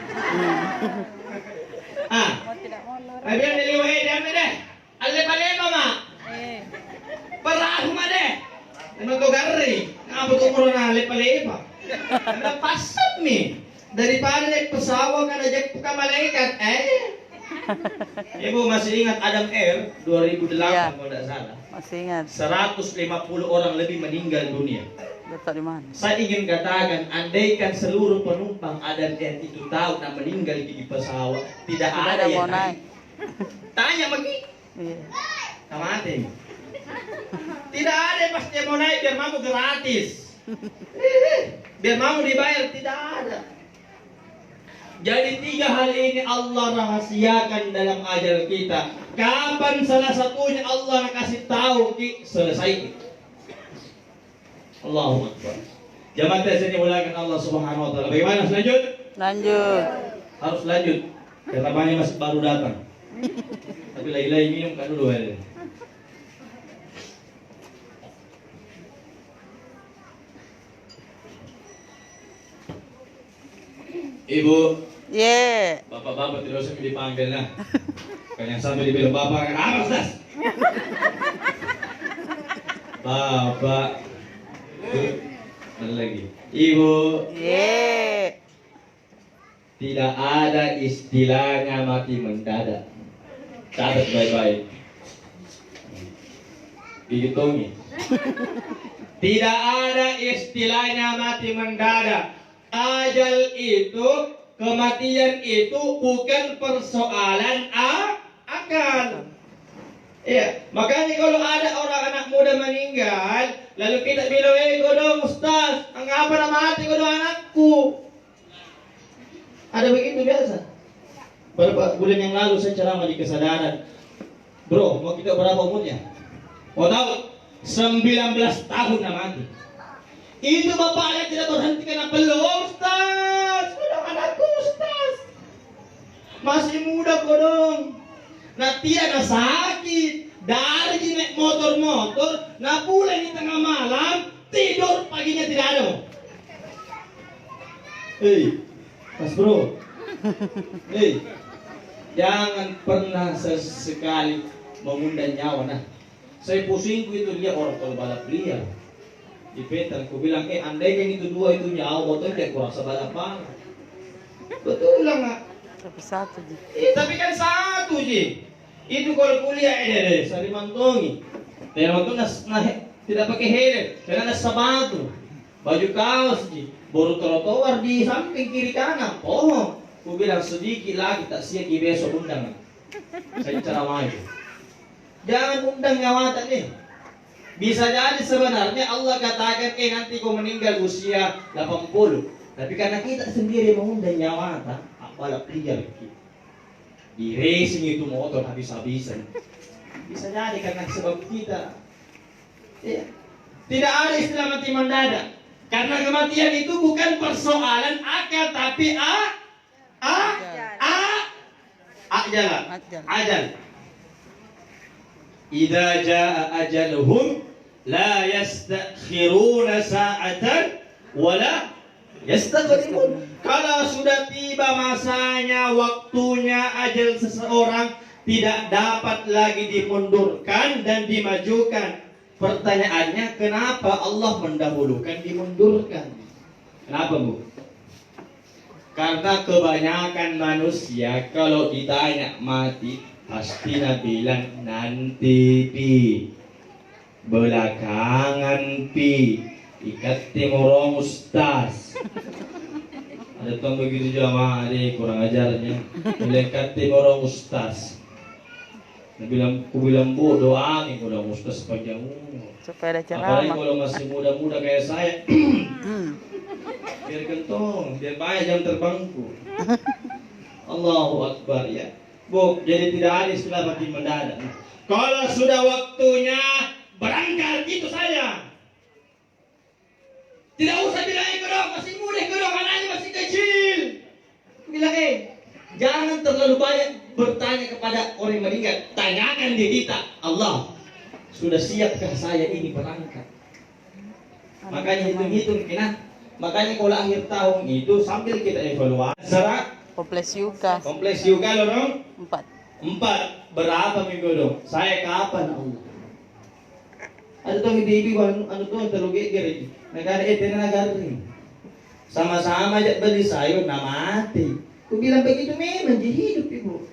Abian deliwa diambil deh. Alep-alep mak. Perahu mah deh. Ano to gari? Ngabot umroh na alep-alep pa. Napasap mi. Daripada naik pesawat kan aja buka malaikat. Ibu masih ingat Adam Air 2008 Iya. kalau tidak salah. Masih ingat. 150 orang lebih meninggal dunia. Letak di mana? Saya ingin katakan, andaikan seluruh penumpang Adam Air itu tahu nak meninggal di pesawat, tidak ada yang mau naik. Tanya lagi. Iya. Mati. Tidak ada yang pasti mau naik biar mampu gratis. Biar mampu dibayar, tidak ada. Jadi 3 hal ini Allah rahasiakan dalam ajal kita. Kapan salah satunya Allah kasih tahu selesai. Allahu Akbar. Jamaah saya dimulakan Allah Subhanahu wa taala. Bagaimana selanjut? Lanjut. Harus lanjut. Karena banyak masih baru datang. Tapi lagi-lagi minum kan dulu ya. Ibu, bapak-bapak tidak usah dipanggil nah. Kan yang sampai dibilang bapak kan apa Ustaz? Bapak. Ada lagi. Ibu. Tidak ada istilahnya mati mendadak. Catat baik-baik. Dihitungi. Tidak ada istilahnya mati mendadak. Ajal itu, kematian itu bukan persoalan akal. Iya, makanya kalau ada orang anak muda meninggal, lalu kita bilang, godong Ustaz, ngapa nak mati godong anakku? Ada begitu biasa. Beberapa bulan yang lalu saya ceramah di Kesadaran. Bro, mau kita berapa umurnya? Mau tahu? 19 tahun nak mati. Itu bapaknya tidak berhenti karena belum Ustaz. Godong anakku Ustaz. Masih muda godong. Nah tiada sakit. Dari naik motor-motor. Nah pulang di tengah malam. Tidur paginya tidak ada. Mas bro. Jangan pernah sesekali mengundang nyawa. Nah saya pusingku itu dia orang kalau balap liar. Di petan, aku bilang, andai kan itu dua itu nyawa, motor kayak kurang sebalapan. Betul lah nggak? Tapi satu ji. Tapi kan satu ji. Itu kalau kuliah sari mantongi. Tapi mantongi tidak pakai helm, karena ada sepatu, baju kaos ji, baru trotoar di samping kiri kanan. Oh, aku bilang sedikit lagi tak siap besok undang. Saya ceramah itu. Jangan undang nyawatan nih. Bisa jadi sebenarnya Allah katakan nanti kau meninggal usia 80. Tapi karena kita sendiri mengundang nyawatan, apalah liar kita. Di racing itu motor habis-habisan. Bisa jadi karena sebab kita. Ya. Tidak ada istilah mati mendadak. Karena kematian itu bukan persoalan akal, tapi ajalan. Ajal. Idza jaa ajaluhum la yastakhiruna sa'atan wala yastaqdimun. Kalau sudah tiba masanya, waktunya ajal seseorang tidak dapat lagi dimundurkan dan dimajukan. Pertanyaannya, kenapa Allah mendahulukan dimundurkan? Kenapa, Bu? Karena kebanyakan manusia kalau ditanya mati pasti bilang nanti pi, belakangan pi, ikat timurong ustaz. Ada tuan begitu jamaah, kurang ajarnya. Ikat timurong ustaz. Aku bilang bu, doain kalau ustaz panjang umur. Supaya ada Apalagi ceramah. kalau masih muda-muda kayak saya. Biar kentong, biar banyak jam terbangku. Allahu Akbar ya. Bu, jadi tidak ada istilah mati mendadak. Kalau sudah waktunya berangkat, itu saya. Tidak usah bilang dong, masih muda dong, anaknya masih kecil. Bilang jangan terlalu banyak bertanya kepada orang yang meninggal. Tanyakan diri kita, Allah, sudah siapkah saya ini berangkat? Makanya hitung-hitung, makanya kalau akhir tahun itu sambil kita evaluasi. Kompleks juga. Kompleks juga loh dong. 4. Berapa minggu dong? Saya kapan Allah? Ada tuh ibu anu tuh terlalu gede. Negara negara ini. Sama-sama aja beli sayur mati. Aku bilang begitu memang di hidup ibu.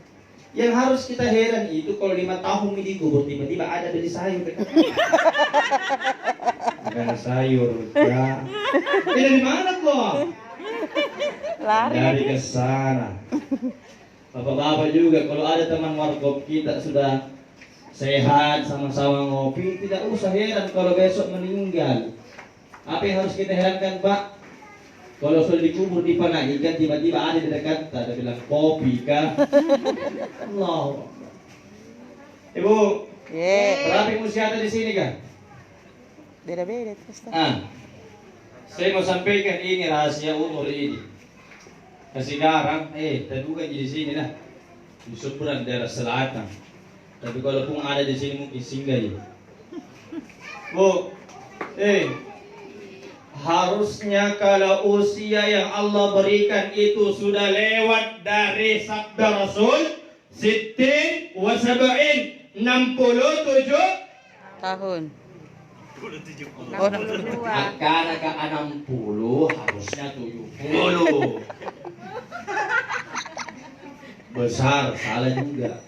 Yang harus kita heran itu kalau 5 tahun ini dikubur tiba-tiba ada beli sayur. Bukan sayur, ya. Ini dari mana kok? Lari. Dari ke sana. Bapak-bapak juga kalau ada teman warkop kita sudah sehat sama-sama ngopi, tidak usah heran kalau besok meninggal. Apa yang harus kita herankan, Pak? Kalau sudah dikubur di panah ikan tiba-tiba ada di dekat, ada bilang kopi kah? Allah. Ibu, berapa yang mesti ada di sini kan? Beda-beda terus. Saya mau sampaikan ini rahasia umur ini. Kasih garam, terduga di sini dah. Di seberang daerah selatan. Tapi kalau pun ada di sini mungkin singgah ya. Bu, harusnya kalau usia yang Allah berikan itu sudah lewat dari sabda Rasul, sittin wa sab'in, 67 tahun. 62. akan 60 harusnya 70. Besar, salah juga.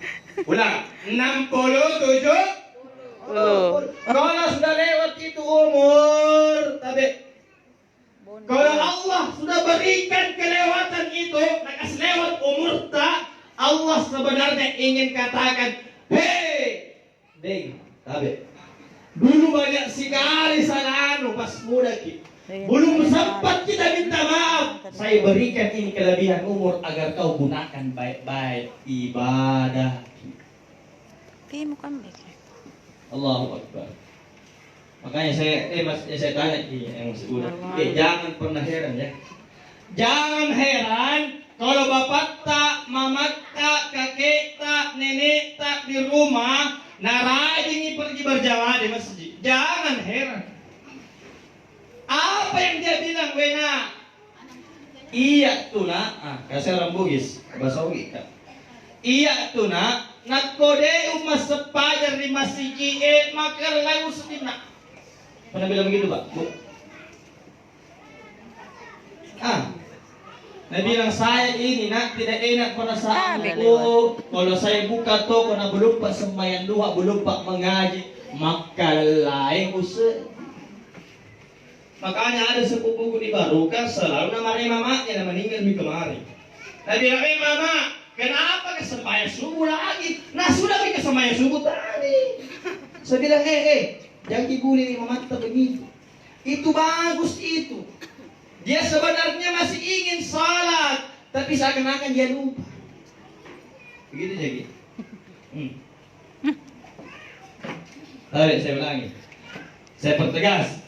Ulang, 67. Kalau sudah lewat itu umur, tapi kalau Allah sudah berikan kelewatan itu, nakas lewat umur tak, Allah sebenarnya ingin katakan, hei, deng, tapi dulu banyak sekali salah pas muda kita. Belum sempat kita minta maaf. Saya berikan ini kelebihan umur agar kau gunakan baik-baik ibadah. Allahu Akbar. Makanya saya tanya yang masih muda. Jangan pernah heran ya. Jangan heran kalau bapak tak, mama tak, kakek tak, nenek tak di rumah, narajin pergi berjamaah di masjid. Jangan heran. Apa yang dia bilang, Wena? Iya tuh nak, kasih orang Bugis, bahasa Ugi kan. Iya tuh nak umas sepajar di masjid maka lalu setina. Pernah bilang begitu Pak? Bu? Nah bilang saya ini nak tidak enak perasaanku. Kalau saya buka toko na belum pak sembahyang duha, belum pak mengaji, maka lain usah. Makanya ada sepupuku di Baruka selalu namanya mamanya yang meninggal di kemarin. Nah bilang, mama, kenapa kesembahyang subuh lagi? Nah sudah kesembahyang subuh tadi. Saya bilang, jangan dibully mama kita begitu. Itu bagus itu. Dia sebenarnya masih ingin salat, tapi seakan-akan dia lupa. Begitu jadi. Tarik, saya ulangi. Saya pertegas.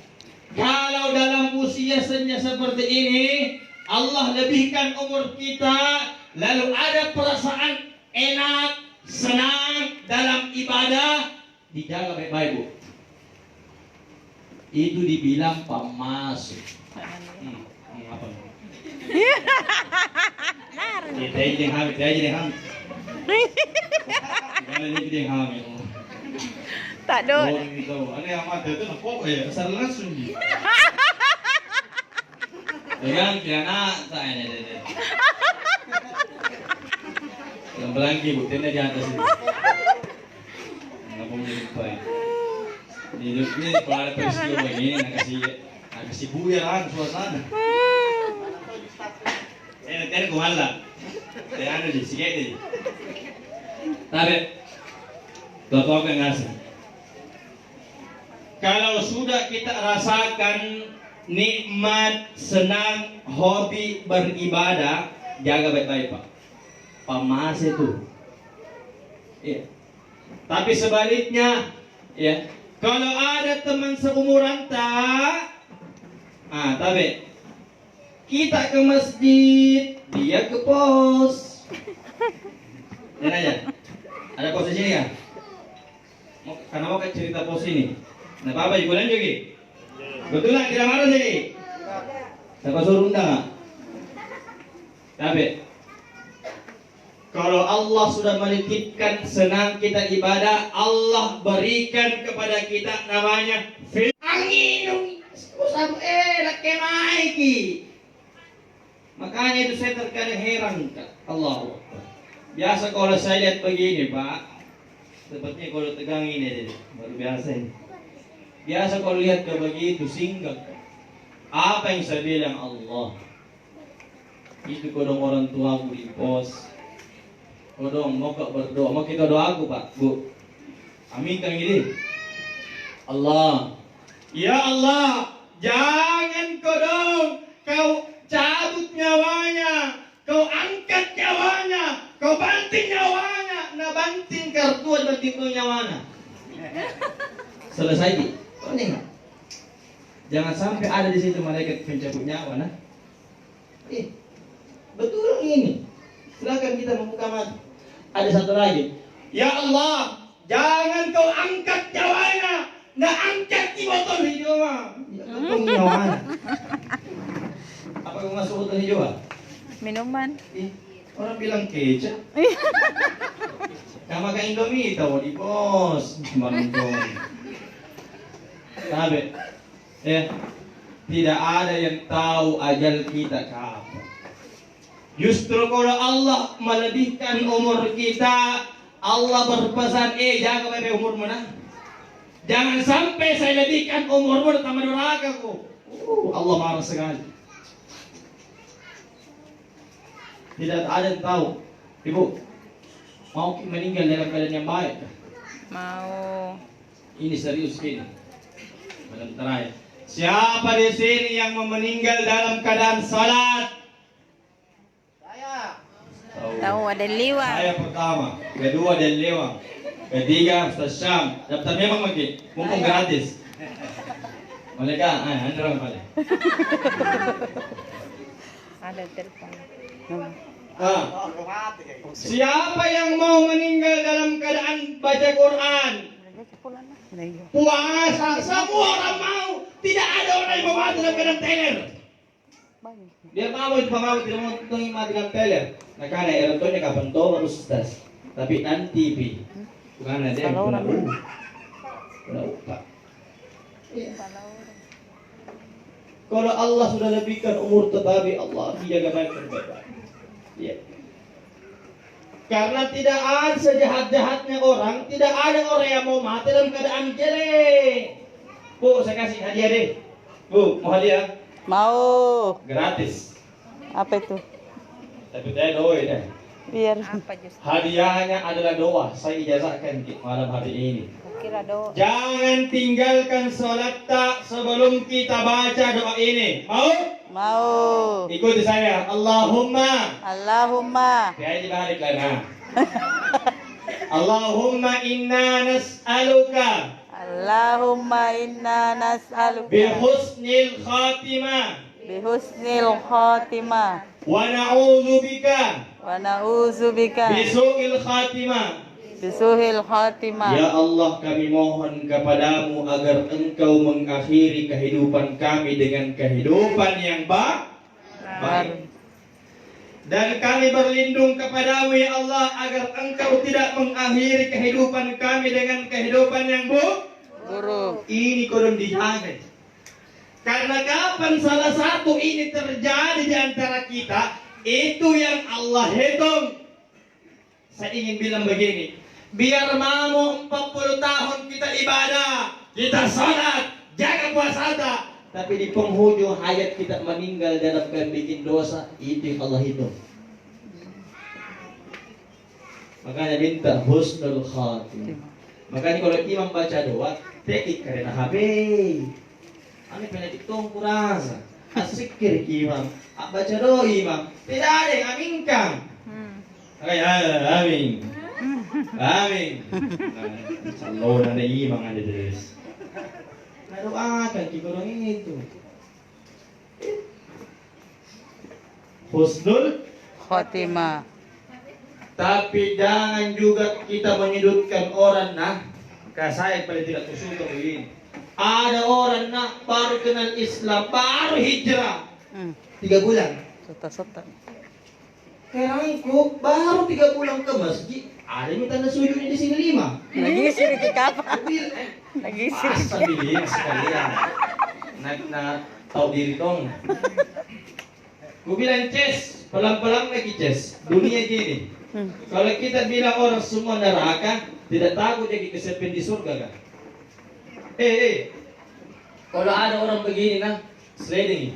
Kalau dalam usia senja seperti ini, Allah lebihkan umur kita, lalu ada perasaan enak, senang dalam ibadah, dijaga baik-baik, Bu. Itu dibilang pemasuk. Apa? Kita aja yang hamil, kita aja yang hamil. Gimana ini kita yang hamil? Tak ada. Oh, gitu. Ano yang mata itu napok ya, asal langsung di. Dengan kiana saya ini. Yang belangki buktinya di atas itu. Nggak mau jadi baik. Di hidup ini kalau ada peristiwa begini, nakasih buyar kan suasana. Nanti kumala. Ano di, sige di. Tapi, totoo ka ngasih. Kalau sudah kita rasakan nikmat, senang, hobi beribadah, jaga baik-baik, Pak. Pamas itu. Ya. Tapi sebaliknya, ya, kalau ada teman seumuran tapi kita ke masjid, dia ke pos. Dan aja, ada pos di sini ya? Karena mau cerita pos ini. Nah, apa bulan juga? Betul lah, tidak marah jadi. Siapa suruh undang nggak? Tapi kalau Allah sudah menitipkan senang kita ibadah, Allah berikan kepada kita namanya angin. Usah maiki. Makanya itu saya terkadang heran, Allah. Biasa kalau saya lihat begini, Pak, sepertinya kalau tegang ini, baru biasa ini. Biasa kalau lihat ke begitu singgah. Apa yang saya bilang Allah? Itu kodong orang tua aku di pos. Kodong mau berdoa, mau kita doa aku, Pak, Bu. Amin kan ini. Allah, ya Allah, jangan kodong kau cabut nyawanya, kau angkat nyawanya, kau banting nyawanya, nah banting kartu banting nyawanya. Selesai di. Ini enggak? Jangan sampai ada di situ malaikat pencabut nyawa, nah. Betul ini. Silakan kita membuka mata. Ada satu lagi. Ya Allah, jangan kau angkat nyawanya, nah angkat di botol hijau. Nyawanya. Apa kau masuk botol hijau? Minuman. Orang bilang kecap. Kamu makan Indomie tahu di pos. Maruntung. Tapi, tidak ada yang tahu ajal kita kapan. Justru kalau Allah melebihkan umur kita, Allah berpesan, jaga baik umurmu nah. Jangan sampai saya lebihkan umurmu tambah durhakaku. Allah marah sekali. Tidak ada yang tahu. Ibu, mau meninggal dalam keadaan yang baik? Mau. Ini serius ini. Malam terakhir. Siapa di sini yang mau meninggal dalam keadaan salat? Saya. Tahu ada liwat. Saya pertama, kedua dan lewang, ketiga Ustaz Syam. Daftar memang lagi, mumpung gratis. Mereka, anda orang paling. Ada telepon. Siapa yang mau meninggal dalam keadaan baca Quran? Puasa, semua orang mau. Tidak ada orang yang mau mati dalam keadaan teler. Dia mau itu mau tidak mau mati dalam teler. Nah karena erotonya kapan tahu harus Ustaz. Tapi nanti pi, bukan ada yang pernah upah. Kalau Allah sudah lebihkan umur tetapi Allah dijaga baik-baik. Ya. Karena tidak ada sejahat-jahatnya orang, tidak ada orang yang mau mati dalam keadaan jelek. Bu, saya kasih hadiah deh. Bu, mau hadiah? Mau. Gratis. Apa itu? Tapi saya doa deh. Biar apa justru? Hadiahnya adalah doa. Saya ijazahkan malam hari ini. Kira doa. Jangan tinggalkan sholat tak sebelum kita baca doa ini. Mau? Mau. Ikuti saya. Allahumma. Allahumma. Kaya dibalik lana. Allahumma inna nas'aluka Allahumma inna nas'aluka bihusnil khatimah bihusnil khatimah wa na'udzu bika wa na'udzubika bisu'il khatimah. bisuhil khatimah. Ya Allah, kami mohon kepadamu agar engkau mengakhiri kehidupan kami dengan kehidupan yang baik. Dan kami berlindung kepadamu ya Allah agar engkau tidak mengakhiri kehidupan kami dengan kehidupan yang Buruk. ini kodong dijaga. Karena kapan salah satu ini terjadi di antara kita, itu yang Allah hitung. Saya ingin bilang begini, biar mau 40 tahun kita ibadah, kita sholat, jaga puasa, tapi di penghujung hayat kita meninggal dalam keadaan bikin dosa, itu yang Allah hitung. Makanya minta husnul khatimah. Makanya kalau imam baca doa, tekik karena HP. Ani penyakit tong kurasa. Asik kiri imam. Baca doa imam. Tidak ada yang aminkan. Makanya amin. Amin. Salon ada imam ada terus. Nah doakan kikurang itu. Husnul Khatimah. tapi jangan juga kita menyudutkan orang Kayak saya paling tidak suka begini. Ada orang baru kenal Islam, baru hijrah 3 bulan. Sota-sota. Herangku baru 3 bulan ke masjid. Ada yang tanda sujudnya di sini 5. Lagi sirik apa? Lagi sirik. Masa bilang sekalian. Tahu diri dong. Gue bilang Ces, pelan-pelan lagi Ces. Dunia gini. Kalau kita bilang orang semua neraka, tidak takut jadi kesepian di surga kan? Kalau ada orang begini sliding.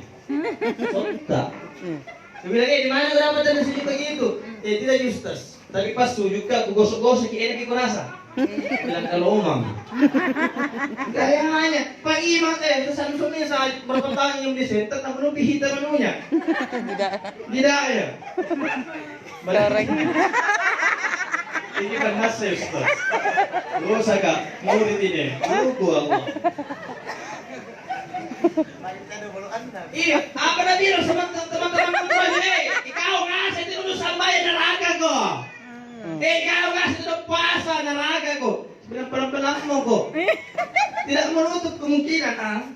Sontak. Gue bilang di mana gue dapat tanda sujud begitu? Tidak Justus. Tapi pas sujud aku gosok-gosok, enak aku rasa. Bilang kalau umam. Gaya hanya Pak Imam sesanusnya saat berapa tahun yang disentak, tak belum pihita menunya. Tidak ya. Barang. Ini kan hasil Ustaz. Lu saka murid ini. Aku Allah. Iya, apa dah bilang sama teman-teman ikaw ngasih itu udah sampai neraka kok. Ikaw ngasih itu puasa neraka kok. Bilang pelan-pelan mo kok. Tidak menutup kemungkinan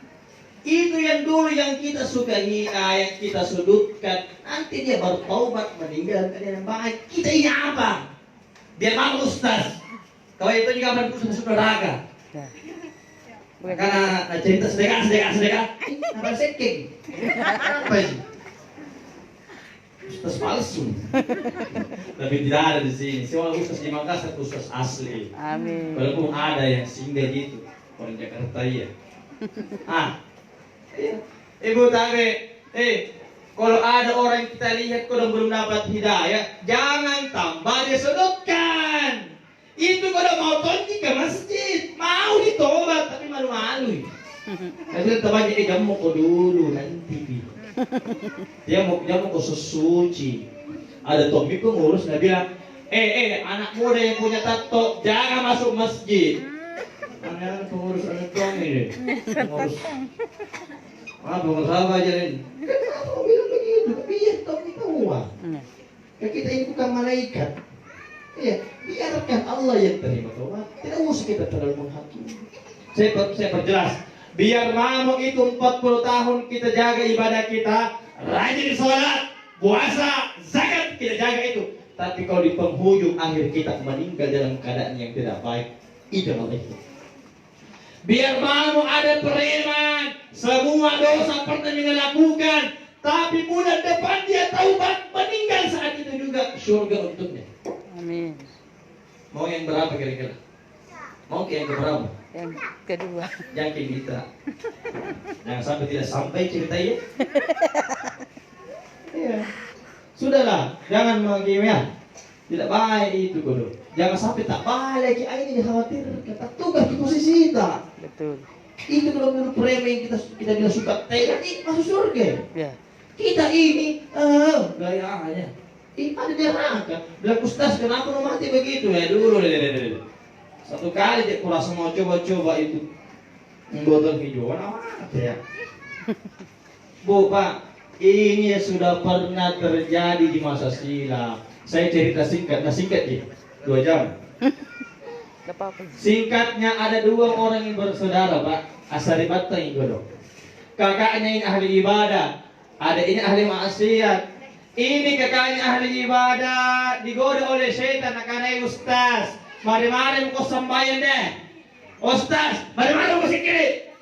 itu yang dulu yang kita suka hina, yang kita sudutkan, nanti dia baru taubat meninggal keadaan yang baik. Kita ini apa? Biar malu Ustaz. Kalau itu juga berpusat masuk neraka. Karena cerita sedekah. Apa seking? Apa itu? Ustaz palsu. Tapi tidak ada di sini. Semua Ustaz di Makassar Ustaz asli. Amin. Walaupun ada yang singgah gitu, orang Jakarta ya. Ibu tahu, kalau ada orang kita lihat kalau belum dapat hidayah, jangan tambah disudutkan. Itu kalau mau pergi ke masjid, mau ditobat tapi malu-malu. Tapi temannya jamu kok dulu nanti. Dia mau kok sesuci. Ada Tommy kok ngurus nggak bilang, anak muda yang punya tato jangan masuk masjid. Anak pengurus anak Tommy deh. Pengurus. Pengurus apa aja ini? Kenapa bilang begitu? Biar Tommy tahu. Kita ini bukan malaikat. Ya, biarkan Allah yang terima taubat. Tidak usah kita terlalu menghakimi. Saya perjelas. Biar mau itu 40 tahun kita jaga ibadah kita, rajin sholat, puasa, zakat kita jaga itu. Tapi kalau di penghujung akhir kita meninggal dalam keadaan yang tidak baik, itu Allah itu. Biar mau ada preman, semua dosa pernah dia lakukan, tapi bulan depan dia taubat meninggal saat itu juga surga untuknya. Amin. Mau yang berapa kira-kira? Mau yang berapa? Yang kedua. Jangan kita. Jangan sampai tidak sampai ceritanya. Iya. Sudahlah, jangan menggimia. Tidak baik itu kudu. Jangan sampai tak baik lagi. Ini dikhawatirkan. Tak tugas di posisi kita. Betul. Itu kalau menurut premi yang kita bilang suka teknik masuk surga. Ya. Kita ini, gayaannya. Ada neraka. Bilang Ustaz, kenapa mau mati begitu ya dulu? Satu kali dia kurasa mau coba-coba itu botol hijau, apa ya? Bu Pak, ini sudah pernah terjadi di masa silam. Saya cerita singkat, ya, 2 jam. Gak apa-apa. Singkatnya ada 2 orang yang bersaudara Pak, asal batang itu. Kakaknya ini ahli ibadah, ada ini ahli maksiat. Ini kakaknya ahli ibadah, digoda oleh setan karena ustaz. Mari-mari kau sembahyang deh. Ustaz, mari-mari kau kiri.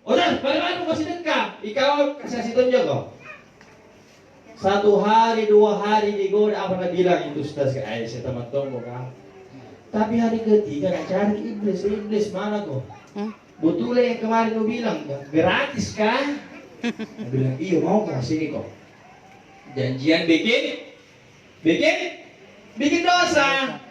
Ustaz, mari-mari kau sedekah. Ikau kasih tunjuk kau. 1 hari, 2 hari digoda, apa nak bilang itu ustaz ke ayah saya teman tonggo kan. Tapi hari ketiga nak cari iblis mana kau? Betul yang kemarin kau bilang kan, gratis kan? Dia bilang iya mau ke sini kau. Janjian bikin dosa.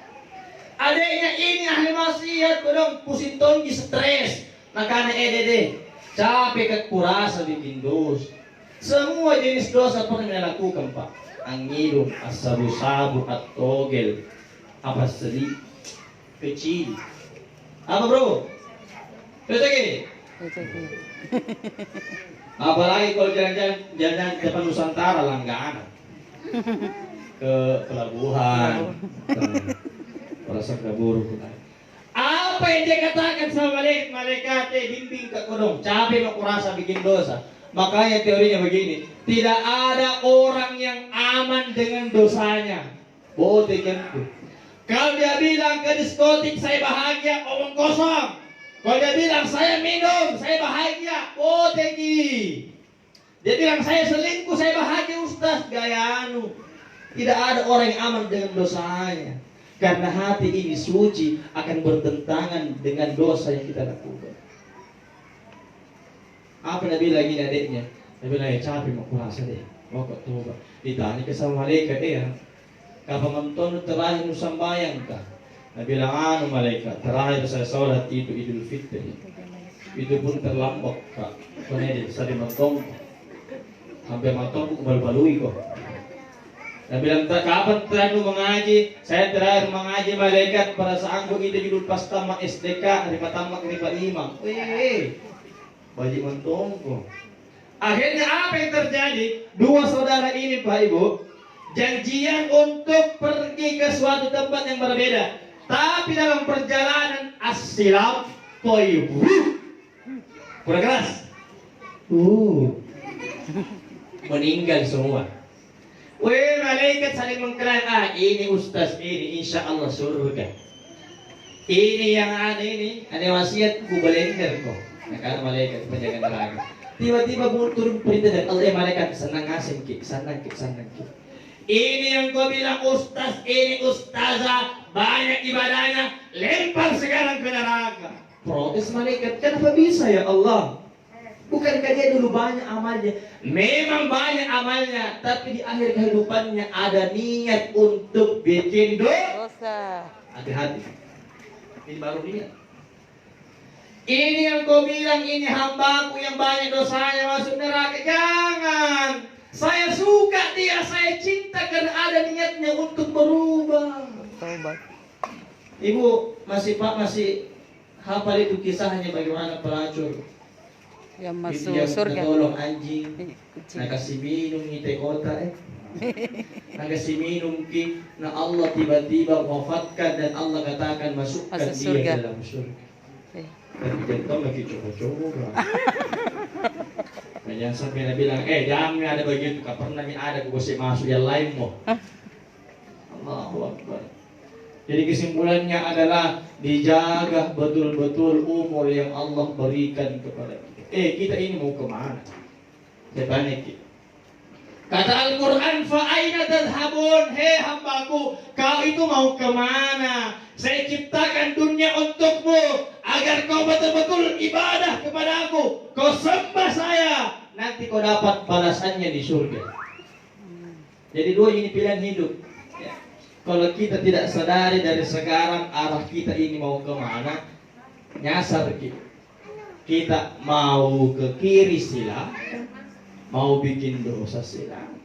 Adanya ini ahli maksiat, kodong pusing tonggi stres. Makanya dede capek kat kurasa bikin dosa. Semua jenis dosa pernah dilakukan Pak. Angilum, asabu-sabu, at-togel, apa sedih, kecil. Apa bro? Terus lagi? Apalagi kalau jalan-jalan depan Nusantara langganan. Ke pelabuhan. Perasaan kabur. Apa yang dia katakan sama malaikat bimbing ke kodong, capek mau kurasa bikin dosa. Makanya teorinya begini, tidak ada orang yang aman dengan dosanya. Botek kan itu. Kalau dia bilang ke diskotik saya bahagia, omong kosong. Kalau dia bilang saya minum, saya bahagia, botek. Dia bilang saya selingkuh, saya bahagia, ustaz, gaya anu. Tidak ada orang yang aman dengan dosanya. Karena hati ini suci akan bertentangan dengan dosa yang kita lakukan. Apa Nabi lagi adiknya? Nabi lagi capek mau puasa deh. Mau kok tobat. Ditanya ke sama malaikat kapan nonton terakhir nusambayang kah? Nabi bilang anu malaikat terakhir saya sholat itu Idul Fitri. Itu pun terlambat kak. Karena dia sering mentong. Hampir mentong balui kok. Nabi bilang kapan terakhir mengaji? Saya terakhir mengaji malaikat pada saat itu judul pas tamat SDK riba tamat riba 5. Baji mentongko. Akhirnya apa yang terjadi? 2 saudara ini Pak Ibu janjian untuk pergi ke suatu tempat yang berbeda. Tapi dalam perjalanan as-silam toibu. Kurang keras. Meninggal semua. Weh malaikat saling mengklaim, ini ustaz ini insya Allah surga. Ini yang ada ini, ada wasiat ku belender kok. Nah, karena malaikat penjaga neraka. Tiba-tiba turun perintah dari Allah, malaikat senang ngasih ki, senang ki. Ini yang kau bilang ustaz, ini ustazah, banyak ibadahnya, lempar sekarang ke neraka. Protes malaikat, kenapa bisa ya Allah? Bukankah dia dulu banyak amalnya? Memang banyak amalnya, tapi di akhir kehidupannya ada niat untuk bikin dosa. Hati-hati. Ini baru niat. Ini yang kau bilang ini hambaku yang banyak dosanya masuk neraka. Jangan. Saya suka dia, saya cinta karena ada niatnya untuk berubah. Taubat. Ibu masih hafal itu kisahnya bagaimana pelacur Yang itu masuk yang surga. tolong anjing, Kucing. nakasih minum ni teh kota nakasih minum ki, na Allah tiba-tiba wafatkan dan Allah katakan masukkan Masuk dia surga. ke dalam surga. Eh, Tapi jangan lagi coba-coba. Nah, jangan sampai dia bilang, jangan ada begitu, tak pernah ada gue masuk yang lain mau. Allahu Akbar. Jadi kesimpulannya adalah dijaga betul-betul umur yang Allah berikan kepada kita. Kita ini mau kemana? Saya tanya kita. Kata Al-Quran, fa'aina tadhabun, hei hambaku, kau itu mau kemana? Saya ciptakan dunia untukmu, agar kau betul-betul ibadah kepada aku. Kau sembah saya, nanti kau dapat balasannya di surga. Jadi 2 ini pilihan hidup. Ya. Kalau kita tidak sadari dari sekarang arah kita ini mau kemana, nyasar kita. Kita mau ke kiri silakan, mau bikin dosa silakan,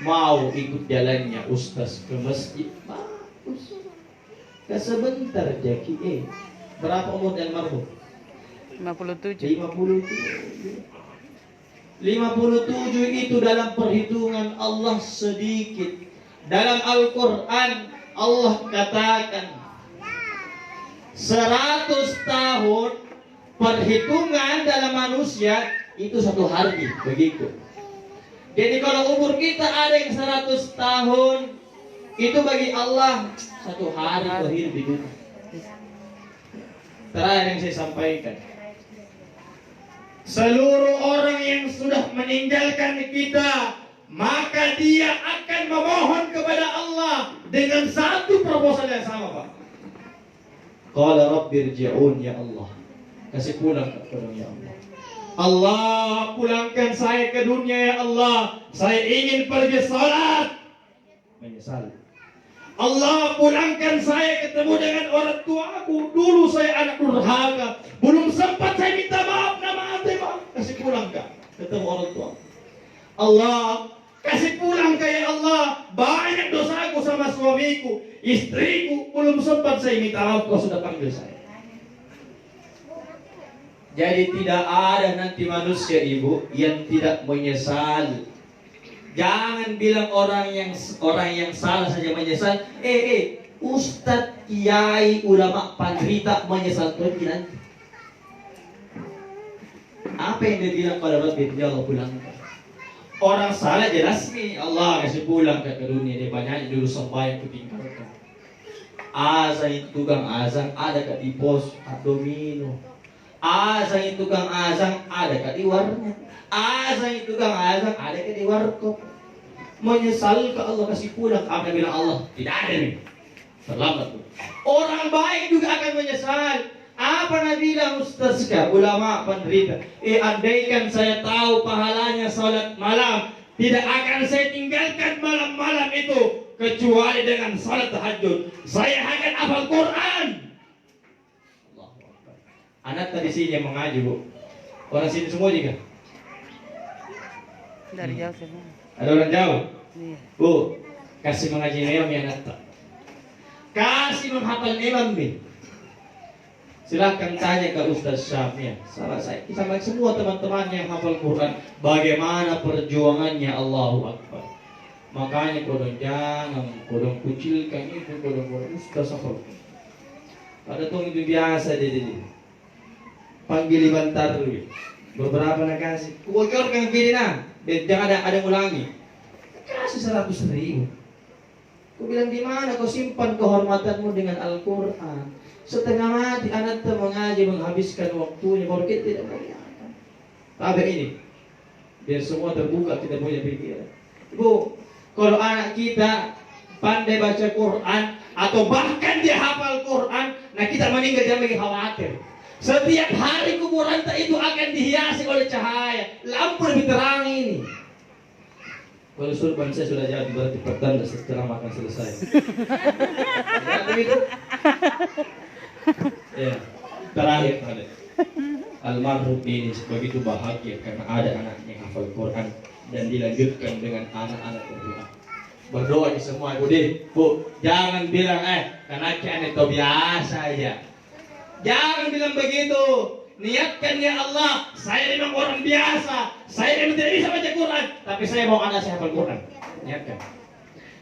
mau ikut jalannya ustaz ke masjid bagus. Sebentar jaki Berapa umurnya almarhum? 57. 57 itu dalam perhitungan Allah sedikit. Dalam Al-Quran Allah katakan 100 tahun perhitungan dalam manusia itu 1 hari, begitu. Jadi kalau umur kita ada yang 100 tahun, itu bagi Allah 1 hari berhidup di dunia. Terakhir yang saya sampaikan, seluruh orang yang sudah meninggalkan kita, maka dia akan memohon kepada Allah dengan satu proposal yang sama, Pak. Qala rabbirji'un, ya Allah, kasih pulang ke dunia, ya Allah. Allah, pulangkan saya ke dunia, ya Allah. Saya ingin pergi salat. Menyesal. Allah, pulangkan saya ketemu dengan orang tuaku. Dulu saya anak durhaka, belum sempat saya minta maaf, nama ante, Pak. Kasih pulang, Kak, ketemu orang tua. Allah, kasih pulang, Kak, ya Allah. Banyak dosaku sama suamiku, istriku, belum sempat saya minta maaf, kau sudah panggil saya. Jadi tidak ada nanti manusia, Ibu, yang tidak menyesal. Jangan bilang orang yang salah saja menyesal. Ustadz, kiai, ulama, pandrita menyesal pergi nanti. Apa yang dia bilang pada Rabbi? Ya Allah, pulangkan. Orang salah jelas nih, Allah kasih pulang ke dunia. Dia banyak dulu sembahyang kutinggalkan. Azan itu tukang azan ada ke di pos domino. Azan itu tukang azan ada ke di warnet. Azan itu tukang azan ada ke di warkop. Menyesal ke Allah kasih pulang. Apa bilang Allah? Tidak ada nih. Terlambat. Orang baik juga akan menyesal. Apa Nabi bilang, Ustaz, ulama, penderita, andaikan saya tahu pahalanya salat malam, tidak akan saya tinggalkan malam-malam itu kecuali dengan salat tahajud. Saya akan hafal Quran. Anak tadi sini yang mengaji, Bu. Orang sini semua juga. Dari jauh semua. Ada orang jauh? Iya. Bu, kasih mengaji imam ya anak. Kasih menghafal imam nih. Silahkan tanya ke Ustaz Syafia. Sama saya, sama semua teman-teman yang hafal Quran, bagaimana perjuangannya. Allahu Akbar. Makanya kodong jangan, kodong kucilkan itu, kodong Ustaz hafal. Ada tuh itu biasa deh. Panggil bantar dulu. Beberapa nak kasih. Kubocorkan gini nah. Jangan ada ulangi. Kasih 100.000. Ku bilang di mana kau simpan kehormatanmu dengan Al-Quran? Setengah mati anak mengaji menghabiskan waktunya, baru kita tidak kelihatan. Tapi ini biar semua terbuka, kita punya pikiran. Bu, kalau anak kita pandai baca Quran atau bahkan dia hafal Quran, nah kita meninggal jangan lagi khawatir. Setiap hari kuburan itu akan dihiasi oleh cahaya, lampu lebih terang ini. Kalau surban saya sudah jadi, berarti pertanda setelah makan selesai. Ya, begitu. Ya, terakhir almarhum ini begitu bahagia karena ada anaknya hafal Quran dan dilanjutkan dengan anak-anak berdoa. Berdoa di semua, Bu, jangan bilang karena anak itu biasa ya. Jangan bilang begitu. Niatkan, ya Allah, saya memang orang biasa, saya memang tidak bisa baca Quran, tapi saya mau anak saya hafal Quran. Niatkan.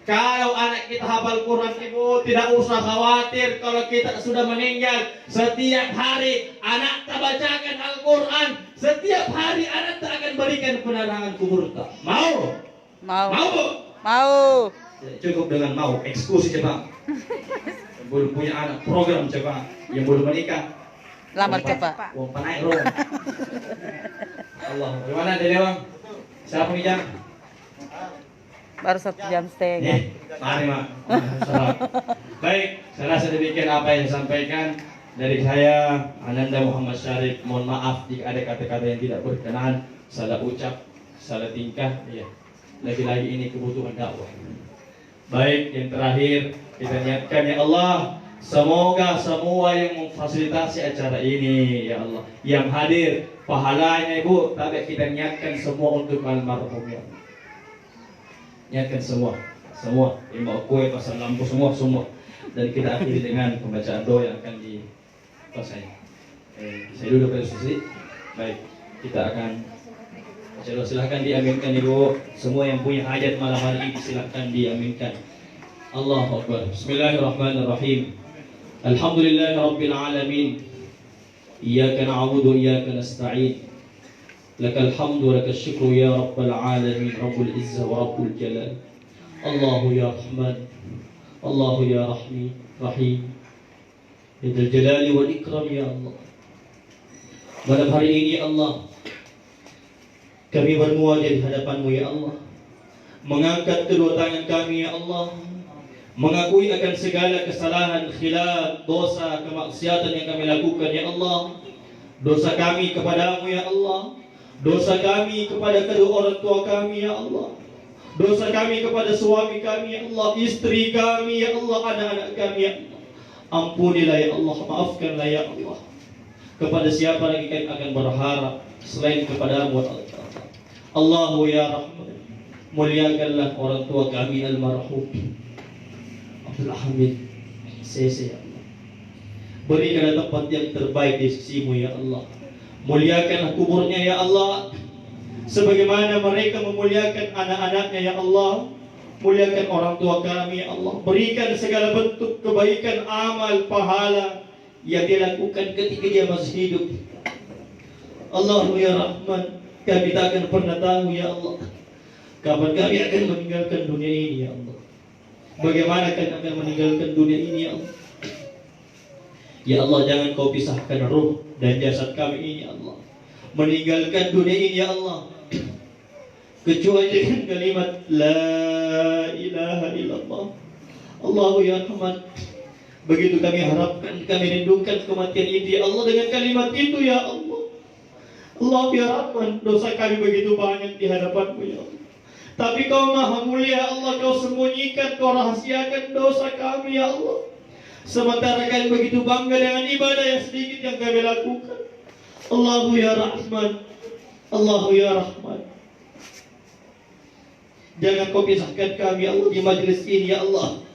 Kalau anak kita hafal Quran, Ibu, tidak usah khawatir kalau kita sudah meninggal. Setiap hari anak tak bacakan Al-Quran, setiap hari anak tak akan berikan penerangan kubur tak. Mau? Mau. Mau, Bu? Mau. Cukup dengan mau, eksekusi coba. Yang belum punya anak, program coba. Yang belum menikah, Lamar cepat. uang panaik bro. Allah, gimana Dede Bang? Siapa nih Jam? Baru 1 jam setengah. Mari Mak. Baik, saya rasa demikian apa yang disampaikan dari saya, Ananda Muhammad Syarif. Mohon maaf jika ada kata-kata yang tidak berkenan, salah ucap, salah tingkah. Ya, lagi-lagi ini kebutuhan dakwah. Baik, yang terakhir kita niatkan, ya Allah, semoga semua yang memfasilitasi acara ini, ya Allah, yang hadir, pahalanya Ibu, tapi kita niatkan semua untuk almarhum, ya Allah. Niatkan semua, imam kue, pasang lampu, semua. Dan kita akhiri dengan pembacaan doa yang akan saya. Saya dulu pada sisi. Baik, kita akan silahkan diaminkan Ibu. Semua yang punya hajat malam hari ini silahkan diaminkan. Allahu Akbar. Bismillahirrahmanirrahim. Alhamdulillahi Rabbil Alamin. Iyyaka na'budu wa iyyaka nasta'in. Lakal hamdu wa lakal syukru ya Rabbal Alamin. Rabbul Izzah wa Rabbul Jalal. Allahu ya Rahman. Allahu ya Rahim. Ya Dzal Jalali wal Ikram ya Allah. Malam hari ini ya Allah, kami bermuajah di hadapan-Mu ya Allah, mengangkat kedua tangan kami ya Allah, mengakui akan segala kesalahan, khilaf, dosa, kemaksiatan yang kami lakukan ya Allah. Dosa kami kepadamu ya Allah, dosa kami kepada kedua orang tua kami ya Allah, dosa kami kepada suami kami ya Allah, istri kami ya Allah, anak-anak kami ya Allah. Ampunilah ya Allah, maafkanlah ya Allah. Kepada siapa lagi kami akan berharap selain kepadamu Allah. Allahu ya Rahman, muliakanlah orang tua kami almarhum Abdul Hamid Sese ya Allah. Berikanlah tempat yang terbaik di sisimu ya Allah. Muliakanlah kuburnya ya Allah, sebagaimana mereka memuliakan anak-anaknya ya Allah. Muliakan orang tua kami ya Allah. Berikan segala bentuk kebaikan, amal, pahala yang dia lakukan ketika dia masih hidup. Allahu ya Rahman, kami tak akan pernah tahu ya Allah kapan kami akan meninggalkan dunia ini ya Allah. Bagaimana kami akan meninggalkan dunia ini ya Allah. Ya Allah, jangan kau pisahkan ruh dan jasad kami ini ya Allah. Meninggalkan dunia ini ya Allah, kecuali dengan kalimat La ilaha illallah. Allahu ya Rahman, begitu kami harapkan, kami rindukan kematian itu ya Allah. Dengan kalimat itu ya Allah, Allah ya Rahman, dosa kami begitu banyak di hadapan-Mu ya Allah. Tapi Kau Maha Mulia Allah, Kau sembunyikan, Kau rahasiakan dosa kami ya Allah. Sementara kami begitu bangga dengan ibadah yang sedikit yang kami lakukan. Allahu ya Rahman, Allahu ya Rahman, jangan Kau pisahkan kami ya Allah di majlis ini ya Allah,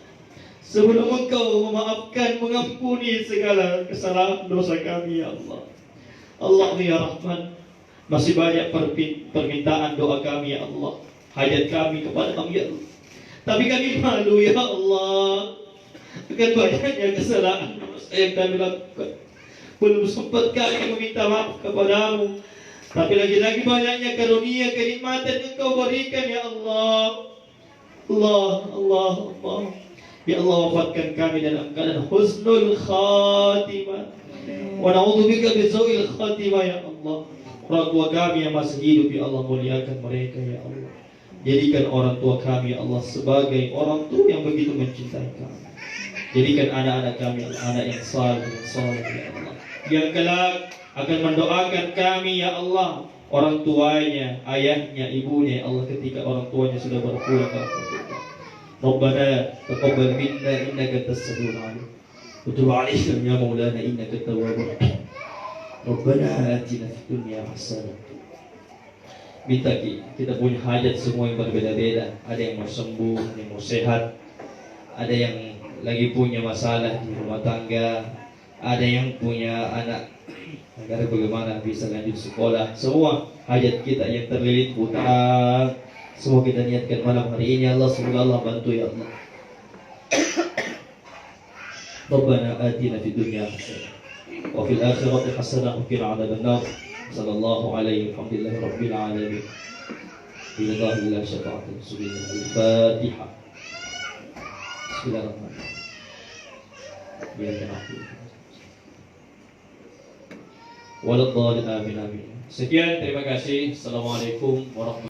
sebelum Engkau memaafkan, mengampuni segala kesalahan dosa kami ya Allah. Allah ya Rahman, masih banyak permintaan doa kami ya Allah, hajat kami kepada kami ya Allah. Tapi kami malu ya Allah, akan banyaknya kesalahan yang kami lakukan. Belum sempat kami meminta maaf kepadamu, tapi lagi-lagi banyaknya karunia, kenikmatan yang Kau berikan ya Allah. Allah. Ya Allah, wafatkan kami dalam keadaan husnul khatimah. Wa na'udzubika min su'il khatimah ya Allah. Orang tua kami yang masih hidup ya Allah, muliakan mereka ya Allah. Jadikan orang tua kami ya Allah sebagai orang tua yang begitu mencintai kami. Jadikan anak-anak kami anak yang saleh ya Allah, yang kelak akan mendoakan kami ya Allah, orang tuanya, ayahnya, ibunya ya Allah, ketika orang tuanya sudah berpulang ke akhirat. Rabbana taqabbal minna innaka antas samiul alim wa tub 'alaina ya maulana innaka tawwabur rahim. Rabbana atina fid dunya hasanah. Minta kita punya hajat semua yang berbeda-beda. Ada yang mau sembuh, ada yang mau sehat, ada yang lagi punya masalah di rumah tangga, ada yang punya anak agar bagaimana bisa lanjut sekolah. Semua hajat kita yang terlilit hutang, semua kita niatkan malam hari ini Allah. Semoga Allah bantu ya Allah. Rabbana atina fid dunya hasanah wa fil akhirati hasanah wa qina adzabannar. Sallallahu alaihi wa sallam rabbil alamin. Billahi syafa'atul rasulillah. Al-Fatihah. Bismillahirrahmanirrahim. Waladhdallin amin amin. Sekian, terima kasih. Assalamualaikum warahmatullahi wabarakatuh.